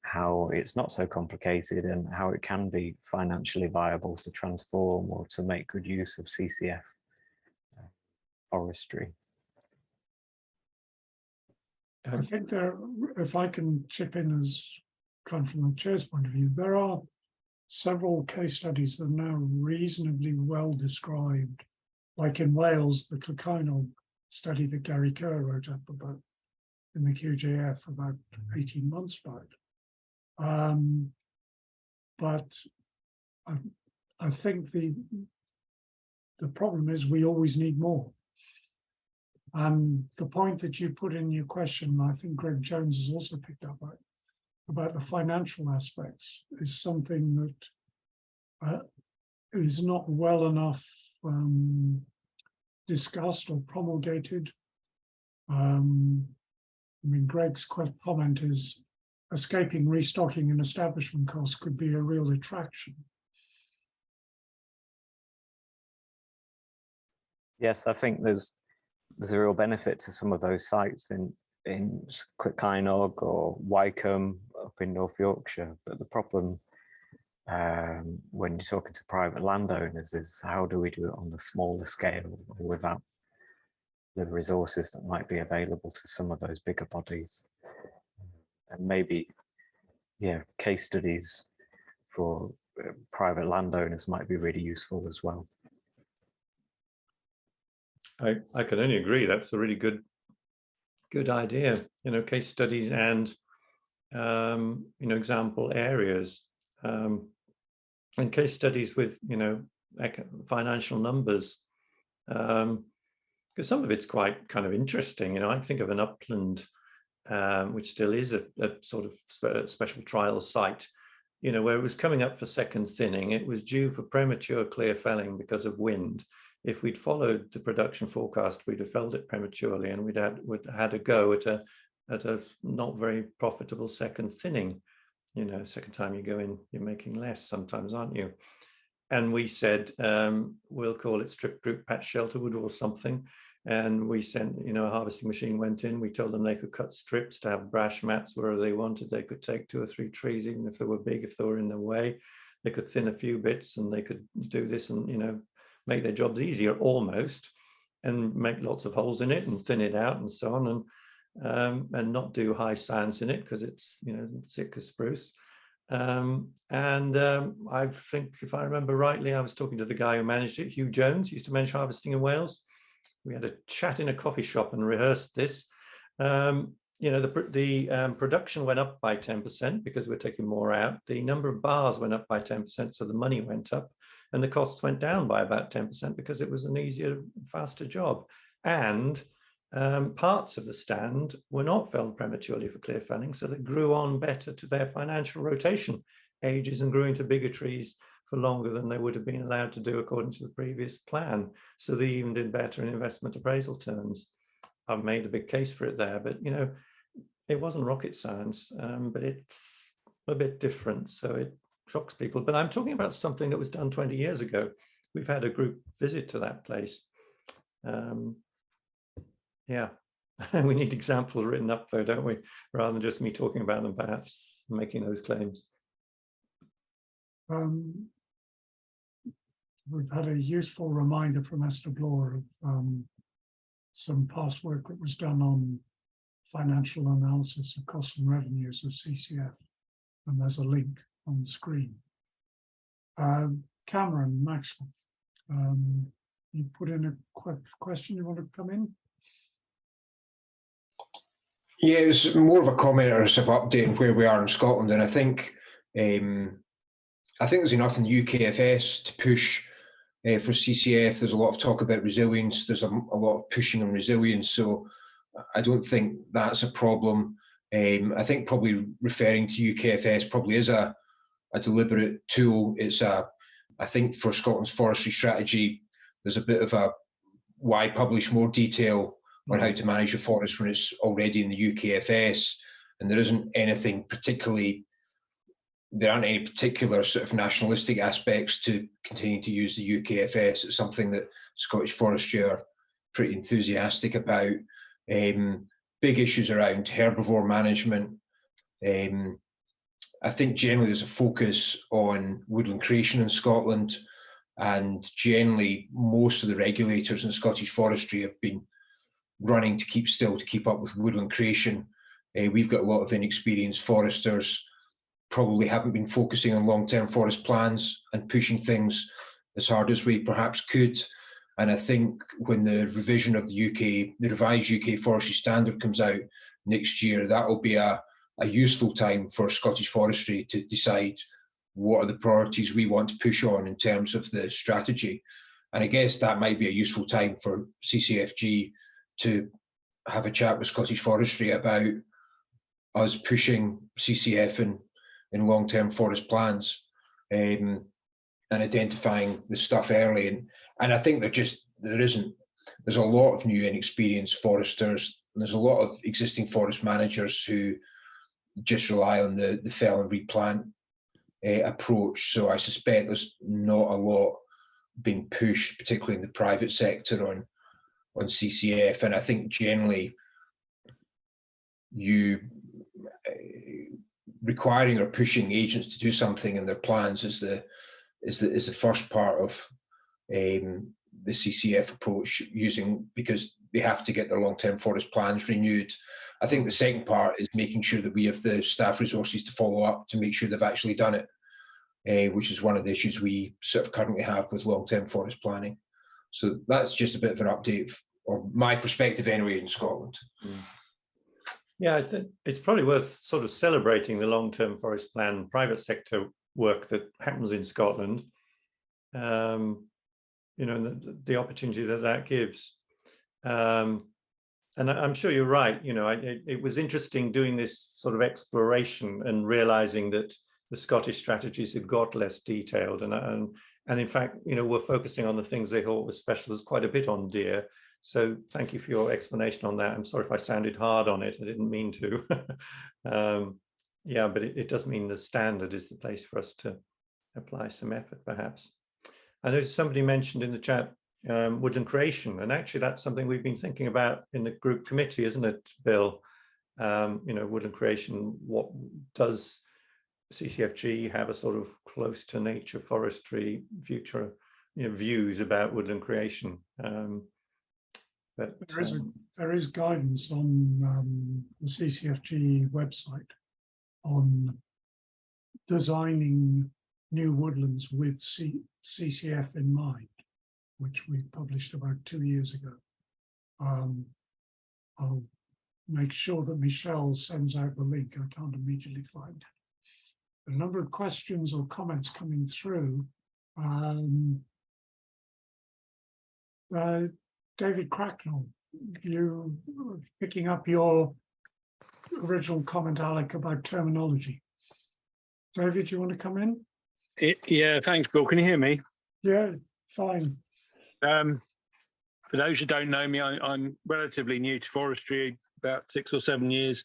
F: how it's not so complicated and how it can be financially viable to transform or to make good use of CCF forestry?
A: I think there, if I can chip in as kind of from the chair's point of view, there are several case studies that are now reasonably well described, like in Wales, the Clocainog study that Gary Kerr wrote up about in the QJF about 18 months back. But I think the problem is we always need more. And the point that you put in your question, I think Greg Jones has also picked up about the financial aspects, is something that is not well enough discussed or promulgated. I mean, Greg's comment is escaping restocking and establishment costs could be a real attraction.
F: Yes, I think there's a real benefit to some of those sites in Clocainog or Wycombe up in North Yorkshire. But the problem when you're talking to private landowners is how do we do it on the smaller scale or without the resources that might be available to some of those bigger bodies. And maybe, yeah, case studies for private landowners might be really useful as well.
B: I can only agree. That's a really good idea. Case studies and example areas, and case studies with financial numbers, because some of it's quite kind of interesting. I think of an upland, which still is a sort of special trial site, where it was coming up for second thinning. It was due for premature clear felling because of wind. If we'd followed the production forecast, we'd have felled it prematurely, and we'd had a go at a not very profitable second thinning. Second time you go in, you're making less sometimes, aren't you? And we said, we'll call it strip group patch shelter wood or something. And we sent, a harvesting machine went in. We told them they could cut strips to have brash mats wherever they wanted. They could take 2 or 3 trees, even if they were big, if they were in their way. They could thin a few bits, and they could do this and, make their jobs easier almost, and make lots of holes in it and thin it out and so on, and not do high science in it because it's thick as spruce. I think, if I remember rightly, I was talking to the guy who managed it, Hugh Jones, used to manage harvesting in Wales. We had a chat in a coffee shop and rehearsed this. The production went up by 10% because we're taking more out. The number of bars went up by 10%, so the money went up. And the costs went down by about 10% because it was an easier, faster job. And parts of the stand were not felled prematurely for clear felling, so they grew on better to their financial rotation ages and grew into bigger trees for longer than they would have been allowed to do according to the previous plan. So they even did better in investment appraisal terms. I've made a big case for it there, but it wasn't rocket science, but it's a bit different, so it shocks people. But I'm talking about something that was done 20 years ago. We've had a group visit to that place. Yeah, we need examples written up though, don't we? Rather than just me talking about them, perhaps making those claims.
A: We've had a useful reminder from Esther Bloor of some past work that was done on financial analysis of costs and revenues of CCF, and there's a link on the screen. Cameron Maxwell, you put in a question. You want to come in?
G: Yeah, it was more of a comment or a sort of update on where we are in Scotland, and I think there's enough in the UKFS to push for CCF. There's a lot of talk about resilience. There's a lot of pushing on resilience, so I don't think that's a problem. I think probably referring to UKFS probably is a deliberate tool. I think for Scotland's forestry strategy, there's a bit of a why publish more detail on how to manage a forest when it's already in the UKFS, and there aren't any particular sort of nationalistic aspects to continuing to use the UKFS. It's something that Scottish Forestry are pretty enthusiastic about. Big issues around herbivore management. I think generally there's a focus on woodland creation in Scotland, and generally most of the regulators in Scottish Forestry have been running to keep up with woodland creation. We've got a lot of inexperienced foresters, probably haven't been focusing on long-term forest plans and pushing things as hard as we perhaps could. And I think when the revision of the revised UK forestry standard comes out next year, that will be a useful time for Scottish Forestry to decide what are the priorities we want to push on in terms of the strategy. And I guess that might be a useful time for CCFG to have a chat with Scottish Forestry about us pushing CCF in long-term forest plans and identifying the stuff early. And I think there's a lot of new and experienced foresters. There's a lot of existing forest managers who just rely on the fell and replant approach. So I suspect there's not a lot being pushed, particularly in the private sector, on CCF. And I think generally requiring or pushing agents to do something in their plans is the first part of the CCF approach, because they have to get their long-term forest plans renewed. I think the second part is making sure that we have the staff resources to follow up to make sure they've actually done it, which is one of the issues we sort of currently have with long-term forest planning. So that's just a bit of an update, or my perspective anyway, in Scotland.
B: Yeah, I think it's probably worth sort of celebrating the long-term forest plan private sector work that happens in Scotland. The opportunity that gives. And I'm sure you're right. It was interesting doing this sort of exploration and realizing that the Scottish strategies had got less detailed, and in fact, we're focusing on the things they thought were special as quite a bit on deer. So thank you for your explanation on that. I'm sorry if I sounded hard on it. I didn't mean to. Yeah, but it does mean the standard is the place for us to apply some effort, perhaps. I know somebody mentioned in the chat woodland creation, and actually that's something we've been thinking about in the group committee, isn't it, Bill? Woodland creation. What does CCFG have a sort of close to nature forestry future views about woodland creation? But
A: there is guidance on the CCFG website on designing new woodlands with CCF in mind, which we published about 2 years ago. I'll make sure that Michelle sends out the link. I can't immediately find it. A number of questions or comments coming through. David Cracknell, you picking up your original comment, Alec, about terminology. David, you want to come in?
H: Yeah, thanks, Bill. Can you hear me?
A: Yeah, fine.
H: For those who don't know me, I'm relatively new to forestry, about 6 or 7 years.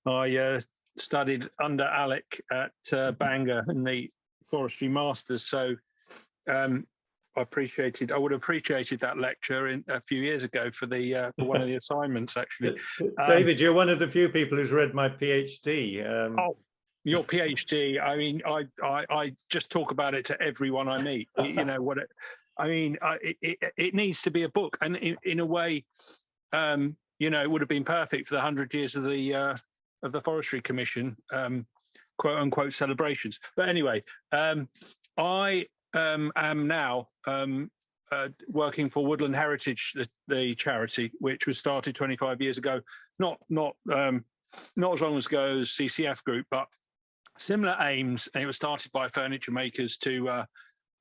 H: I studied under Alec at Bangor in the Forestry Masters, so I would have appreciated that lecture a few years ago for one of the assignments, actually.
B: David, you're one of the few people who's read my PhD.
H: Oh, your PhD! I mean, I just talk about it to everyone I meet. You know what? It needs to be a book, and in a way, you know, it would have been perfect for the 100 years of the Forestry Commission, quote unquote celebrations. But anyway, I am now working for Woodland Heritage, the charity, which was started 25 years ago. Not as long ago as CCF Group, but similar aims. And it was started by furniture makers to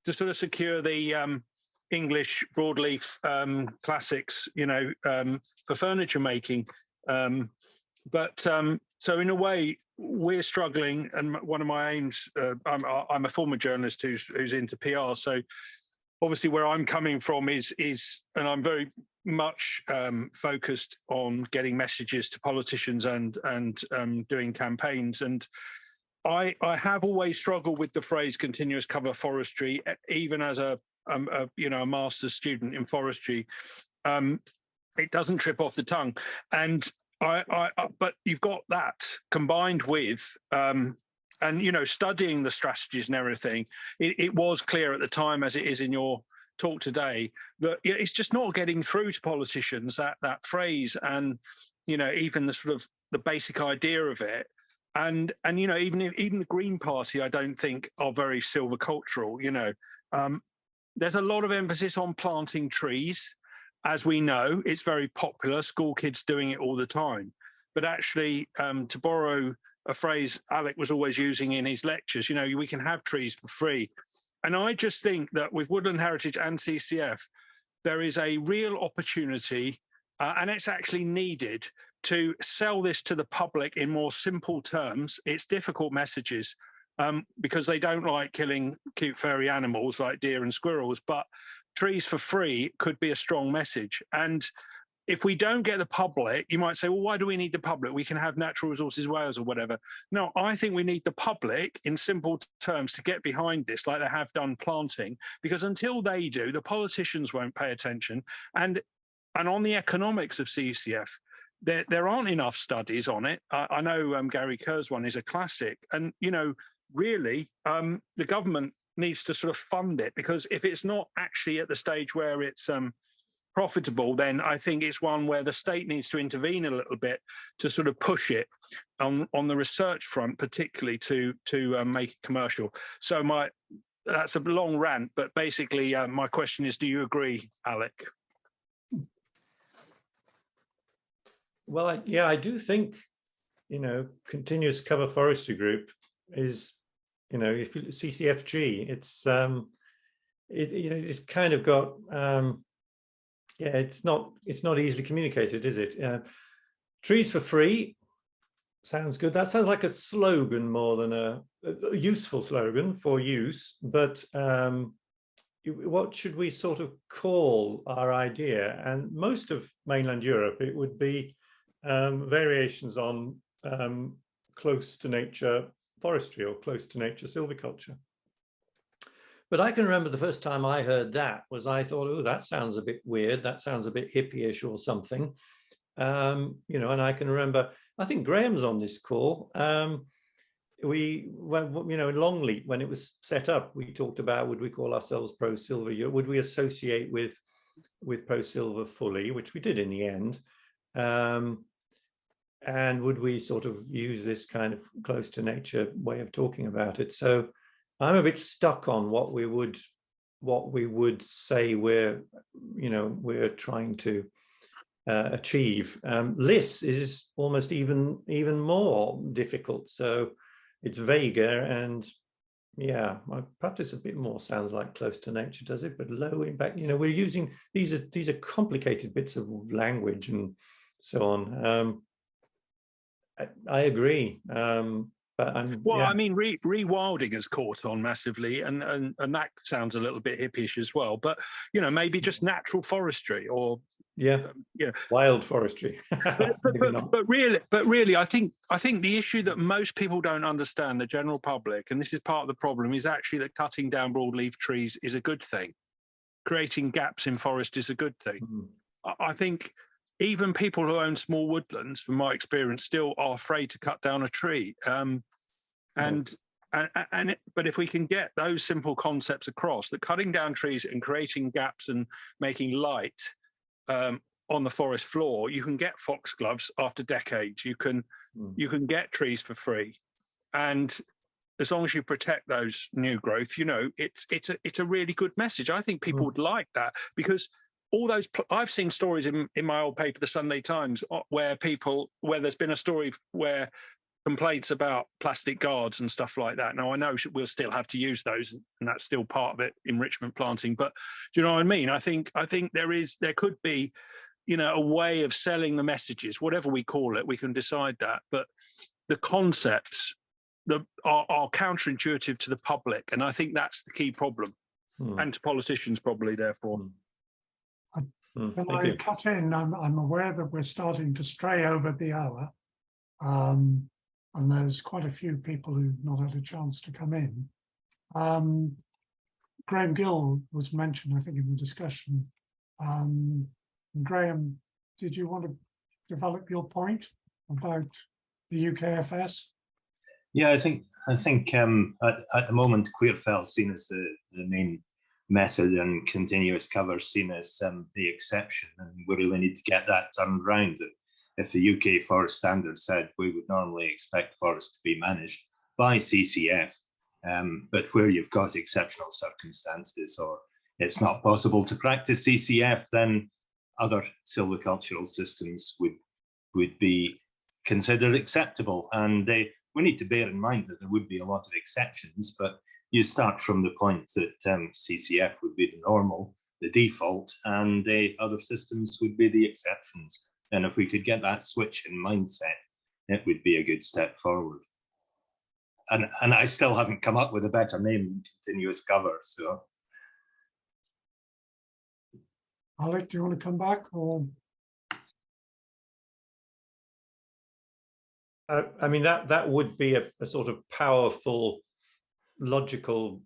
H: sort of secure the English broadleaf classics, you know, for furniture making. So in a way, we're struggling, and one of my aims, I'm a former journalist who's into PR, so obviously where I'm coming from is, and I'm very much focused on getting messages to politicians and doing campaigns. And I have always struggled with the phrase continuous cover forestry, even as a master's student in forestry. It doesn't trip off the tongue, and but you've got that combined with and you know, studying the strategies and everything. It was clear at the time, as it is in your talk today, that it's just not getting through to politicians, that phrase, and you know, even the sort of the basic idea of it. And you know, even the Green Party, I don't think are very silvicultural. You know, there's a lot of emphasis on planting trees. As we know, it's very popular. School kids doing it all the time. But actually, to borrow a phrase Alec was always using in his lectures, you know, we can have trees for free. And I just think that with Woodland Heritage and CCF, there is a real opportunity, and it's actually needed, to sell this to the public in more simple terms. It's difficult messages because they don't like killing cute furry animals like deer and squirrels, but trees for free could be a strong message. And if we don't get the public, you might say, well, why do we need the public? We can have Natural Resources Wales or whatever. No, I think we need the public in simple terms to get behind this, like they have done planting, because until they do, the politicians won't pay attention. And on the economics of CCF, there aren't enough studies on it. I know Gary Kerr's one is a classic. And, you know, really, the government needs to sort of fund it, because if it's not actually at the stage where it's profitable, then I think it's one where the state needs to intervene a little bit to sort of push it on the research front, particularly to make it commercial. So that's a long rant, but basically my question is, do you agree, Alec?
B: Well, yeah, I do think, you know, continuous cover forestry group is, you know, if you CCFG, it's you know, it's kind of got yeah, it's not easily communicated, is it? Trees for free sounds good. That sounds like a slogan more than a useful slogan for use. But what should we sort of call our idea? And most of mainland Europe, it would be variations on close to nature forestry or close to nature silviculture. But I can remember the first time I heard that was I thought, oh, that sounds a bit weird. That sounds a bit hippie-ish or something. You know, and I can remember, I think Graham's on this call. You know, in Longleat, when it was set up, we talked about, would we call ourselves ProSilva? Would we associate with ProSilva fully, which we did in the end? And would we sort of use this kind of close to nature way of talking about it? So I'm a bit stuck on what we would say we're trying to achieve. LIS is almost even more difficult. So it's vaguer, and yeah, perhaps it's a bit more sounds like close to nature, does it? But low impact. You know, we're using these are complicated bits of language and so on. I agree, but But
H: well,
B: yeah.
H: I mean, rewilding has caught on massively, and that sounds a little bit hippyish as well. But you know, maybe just natural forestry, or
B: wild forestry.
H: but really, I think the issue that most people don't understand, the general public, and this is part of the problem, is actually that cutting down broadleaf trees is a good thing. Creating gaps in forest is a good thing. I think even people who own small woodlands, from my experience, still are afraid to cut down a tree. But if we can get those simple concepts across, that cutting down trees and creating gaps and making light on the forest floor, you can get foxgloves after decades. You can get trees for free, and as long as you protect those new growth, you know, it's a really good message. I think people would like that, because all those I've seen stories in my old paper, the Sunday Times, where there's been a story where complaints about plastic guards and stuff like that. Now, I know we'll still have to use those, and that's still part of it, enrichment planting. But do you know what I mean? I think there could be, you know, a way of selling the messages, whatever we call it. We can decide that, but the concepts are counterintuitive to the public, and I think that's the key problem, and to politicians probably. Therefore,
A: when I cut in, I'm aware that we're starting to stray over the hour. And there's quite a few people who've not had a chance to come in. Graham Gill was mentioned, I think, in the discussion. Graham, did you want to develop your point about the UKFS?
I: Yeah, I think at the moment Clearfell is seen as the main method, and continuous cover seen as the exception, and we really need to get that turned round. If the UK Forest Standard said we would normally expect forests to be managed by CCF, but where you've got exceptional circumstances or it's not possible to practice CCF, then other silvicultural systems would be considered acceptable. And we need to bear in mind that there would be a lot of exceptions, but you start from the point that CCF would be the normal, the default, and other systems would be the exceptions. And if we could get that switch in mindset, it would be a good step forward. And I still haven't come up with a better name than continuous cover. So,
A: Alec, do you want to come back? Or
B: I mean, that would be a sort of powerful, logical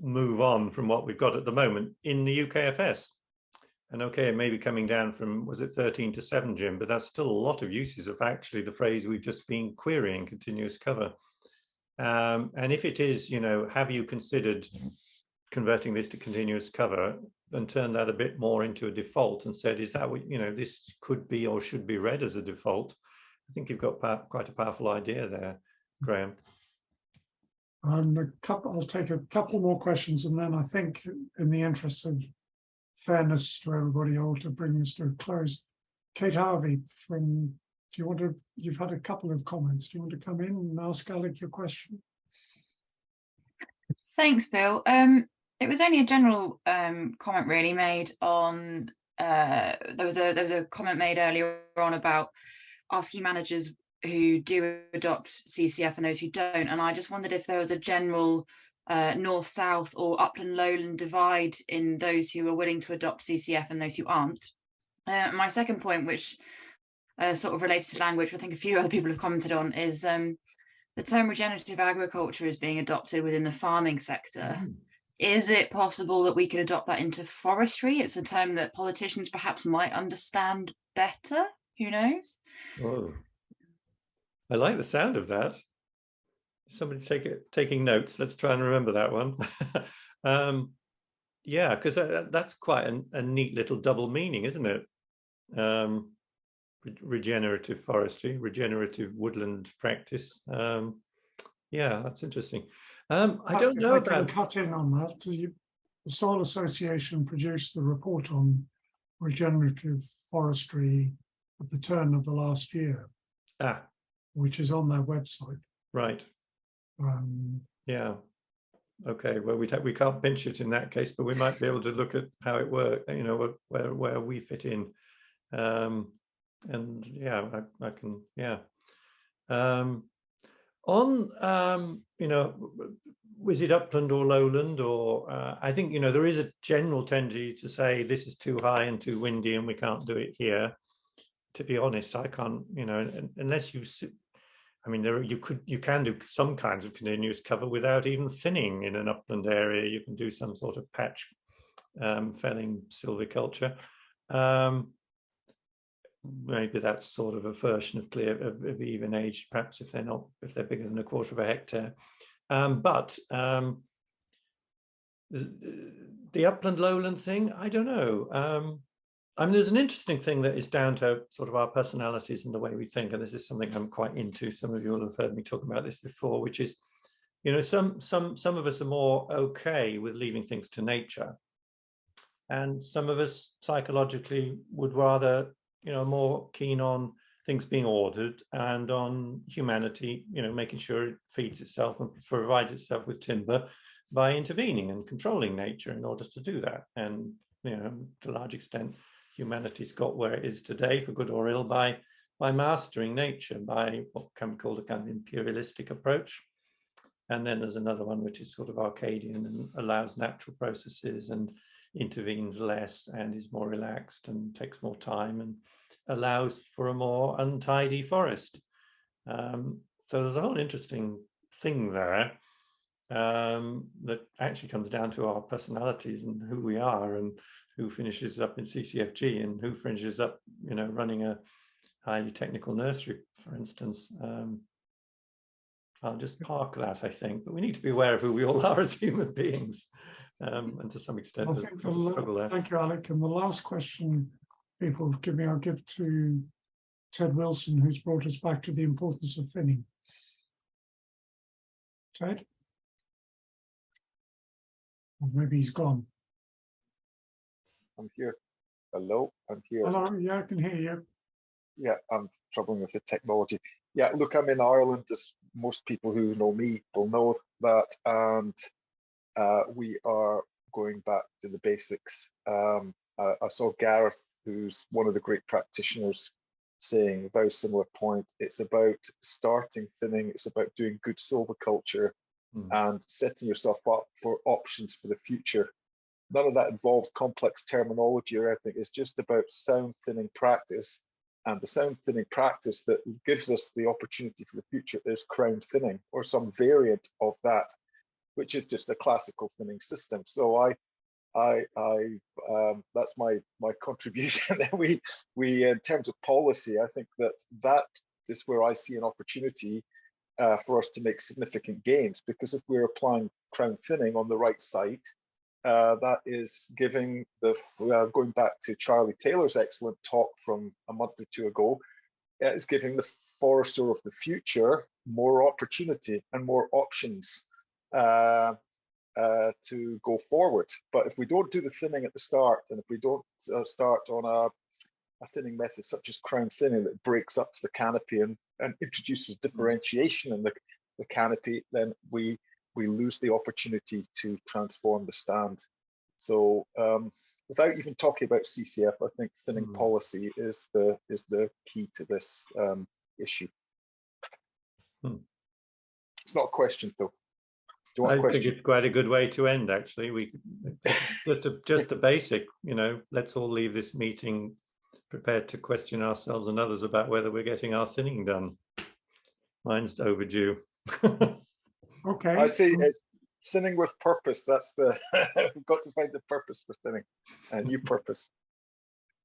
B: move on from what we've got at the moment in the UKFS. And okay, it may be coming down from, was it 13 to 7, Jim? But that's still a lot of uses of actually the phrase we've just been querying, continuous cover. And if it is, you know, have you considered converting this to continuous cover and turn that a bit more into a default and said, is that what, you know, this could be or should be read as a default? I think you've got quite a powerful idea there, Graham.
A: I'll take a couple more questions, and then I think, in the interest of fairness to everybody, I ought to bring this to a close. Kate Harvey, you've had a couple of comments. Do you want to come in and ask Alec your question?
J: Thanks, Bill. It was only a general comment really made on, there was a comment made earlier on about asking managers who do adopt CCF and those who don't, and I just wondered if there was a general north-south or upland-lowland divide in those who are willing to adopt CCF and those who aren't. My second point, which sort of relates to language, I think a few other people have commented on, is the term regenerative agriculture is being adopted within the farming sector. Is it possible that we could adopt that into forestry? It's a term that politicians perhaps might understand better. Who knows?
B: Whoa. I like the sound of that. Somebody taking notes. Let's try and remember that one. Yeah, because that's quite a neat little double meaning, isn't it? Regenerative forestry, regenerative woodland practice. Yeah, that's interesting. I don't know
A: if I can
B: about...
A: cut in on that. The Soil Association produced the report on regenerative forestry at the turn of the last year, which is on their website.
B: Right. Yeah. Okay. Well, we can't pinch it in that case, but we might be able to look at how it works. You know, where we fit in. And yeah, I can. Yeah. On, was it upland or lowland, or I think, there is a general tendency to say this is too high and too windy and we can't do it here. To be honest, I can't, unless you, I mean, you can do some kinds of continuous cover without even thinning in an upland area. You can do some sort of patch felling silviculture. Maybe that's sort of a version of of even age, perhaps if they're bigger than 1/4 hectare. But the upland lowland thing, I don't know. I mean, there's an interesting thing that is down to sort of our personalities and the way we think, and this is something I'm quite into. Some of you will have heard me talk about this before, which is, some of us are more okay with leaving things to nature, and some of us psychologically would rather, more keen on things being ordered and on humanity, making sure it feeds itself and provides itself with timber by intervening and controlling nature in order to do that. And, to a large extent, humanity's got where it is today, for good or ill, by mastering nature, by what can be called a kind of imperialistic approach. And then there's another one which is sort of Arcadian and allows natural processes and intervenes less and is more relaxed and takes more time and allows for a more untidy forest. So there's a whole interesting thing there that actually comes down to our personalities and who we are, and who finishes up in CCFG and who finishes up, running a highly technical nursery, for instance. I'll just park that, I think, but we need to be aware of who we all are as human beings. And to some extent, there's a struggle there.
A: Thank you, Alec. And the last question people give me, I'll give to Ted Wilson, who's brought us back to the importance of thinning. Ted? Or maybe he's gone.
K: I'm here. Hello, I'm here.
A: Hello, yeah, I can hear you.
K: Yeah, I'm struggling with the technology. Yeah, look, I'm in Ireland, as most people who know me will know that, and we are going back to the basics. I saw Gareth, who's one of the great practitioners, saying a very similar point. It's about starting thinning, it's about doing good silviculture and setting yourself up for options for the future. None of that involves complex terminology or anything. It's just about sound thinning practice. And the sound thinning practice that gives us the opportunity for the future is crown thinning, or some variant of that, which is just a classical thinning system. So that's my contribution. we in terms of policy, I think that is where I see an opportunity for us to make significant gains, because if we're applying crown thinning on the right site, that is giving going back to Charlie Taylor's excellent talk from a month or two ago, is giving the forester of the future more opportunity and more options to go forward. But if we don't do the thinning at the start, and if we don't start on a thinning method such as crown thinning that breaks up the canopy and introduces differentiation in the canopy, then we lose the opportunity to transform the stand. So without even talking about CCF, I think thinning policy is the key to this issue. It's not a question though. Do you want a question?
B: I think it's quite a good way to end, actually. We just a basic, let's all leave this meeting prepared to question ourselves and others about whether we're getting our thinning done. Mine's overdue.
A: Okay.
K: I see thinning with purpose. That's we've got to find the purpose for thinning, a new purpose.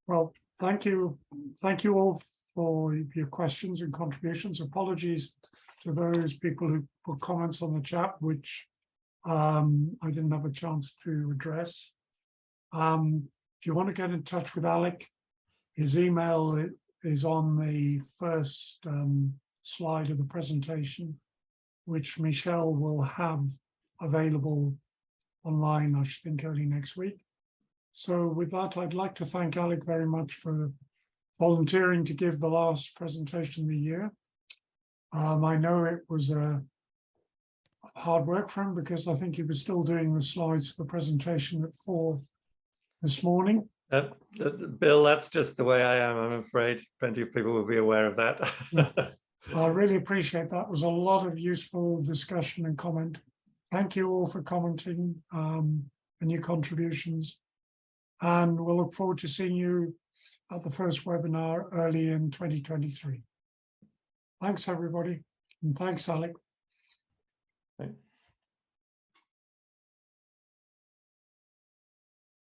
A: Well, thank you all for your questions and contributions. Apologies to those people who put comments on the chat, which I didn't have a chance to address. If you want to get in touch with Alec, his email is on the first slide of the presentation, which Michelle will have available online, I should think, early next week. So with that, I'd like to thank Alec very much for volunteering to give the last presentation of the year. I know it was hard work for him, because I think he was still doing the slides for the presentation at 4 this morning.
B: Bill, that's just the way I am, I'm afraid. Plenty of people will be aware of that.
A: I really appreciate that. It was a lot of useful discussion and comment. Thank you all for commenting and your contributions. And we'll look forward to seeing you at the first webinar early in 2023. Thanks, everybody. And thanks, Alec.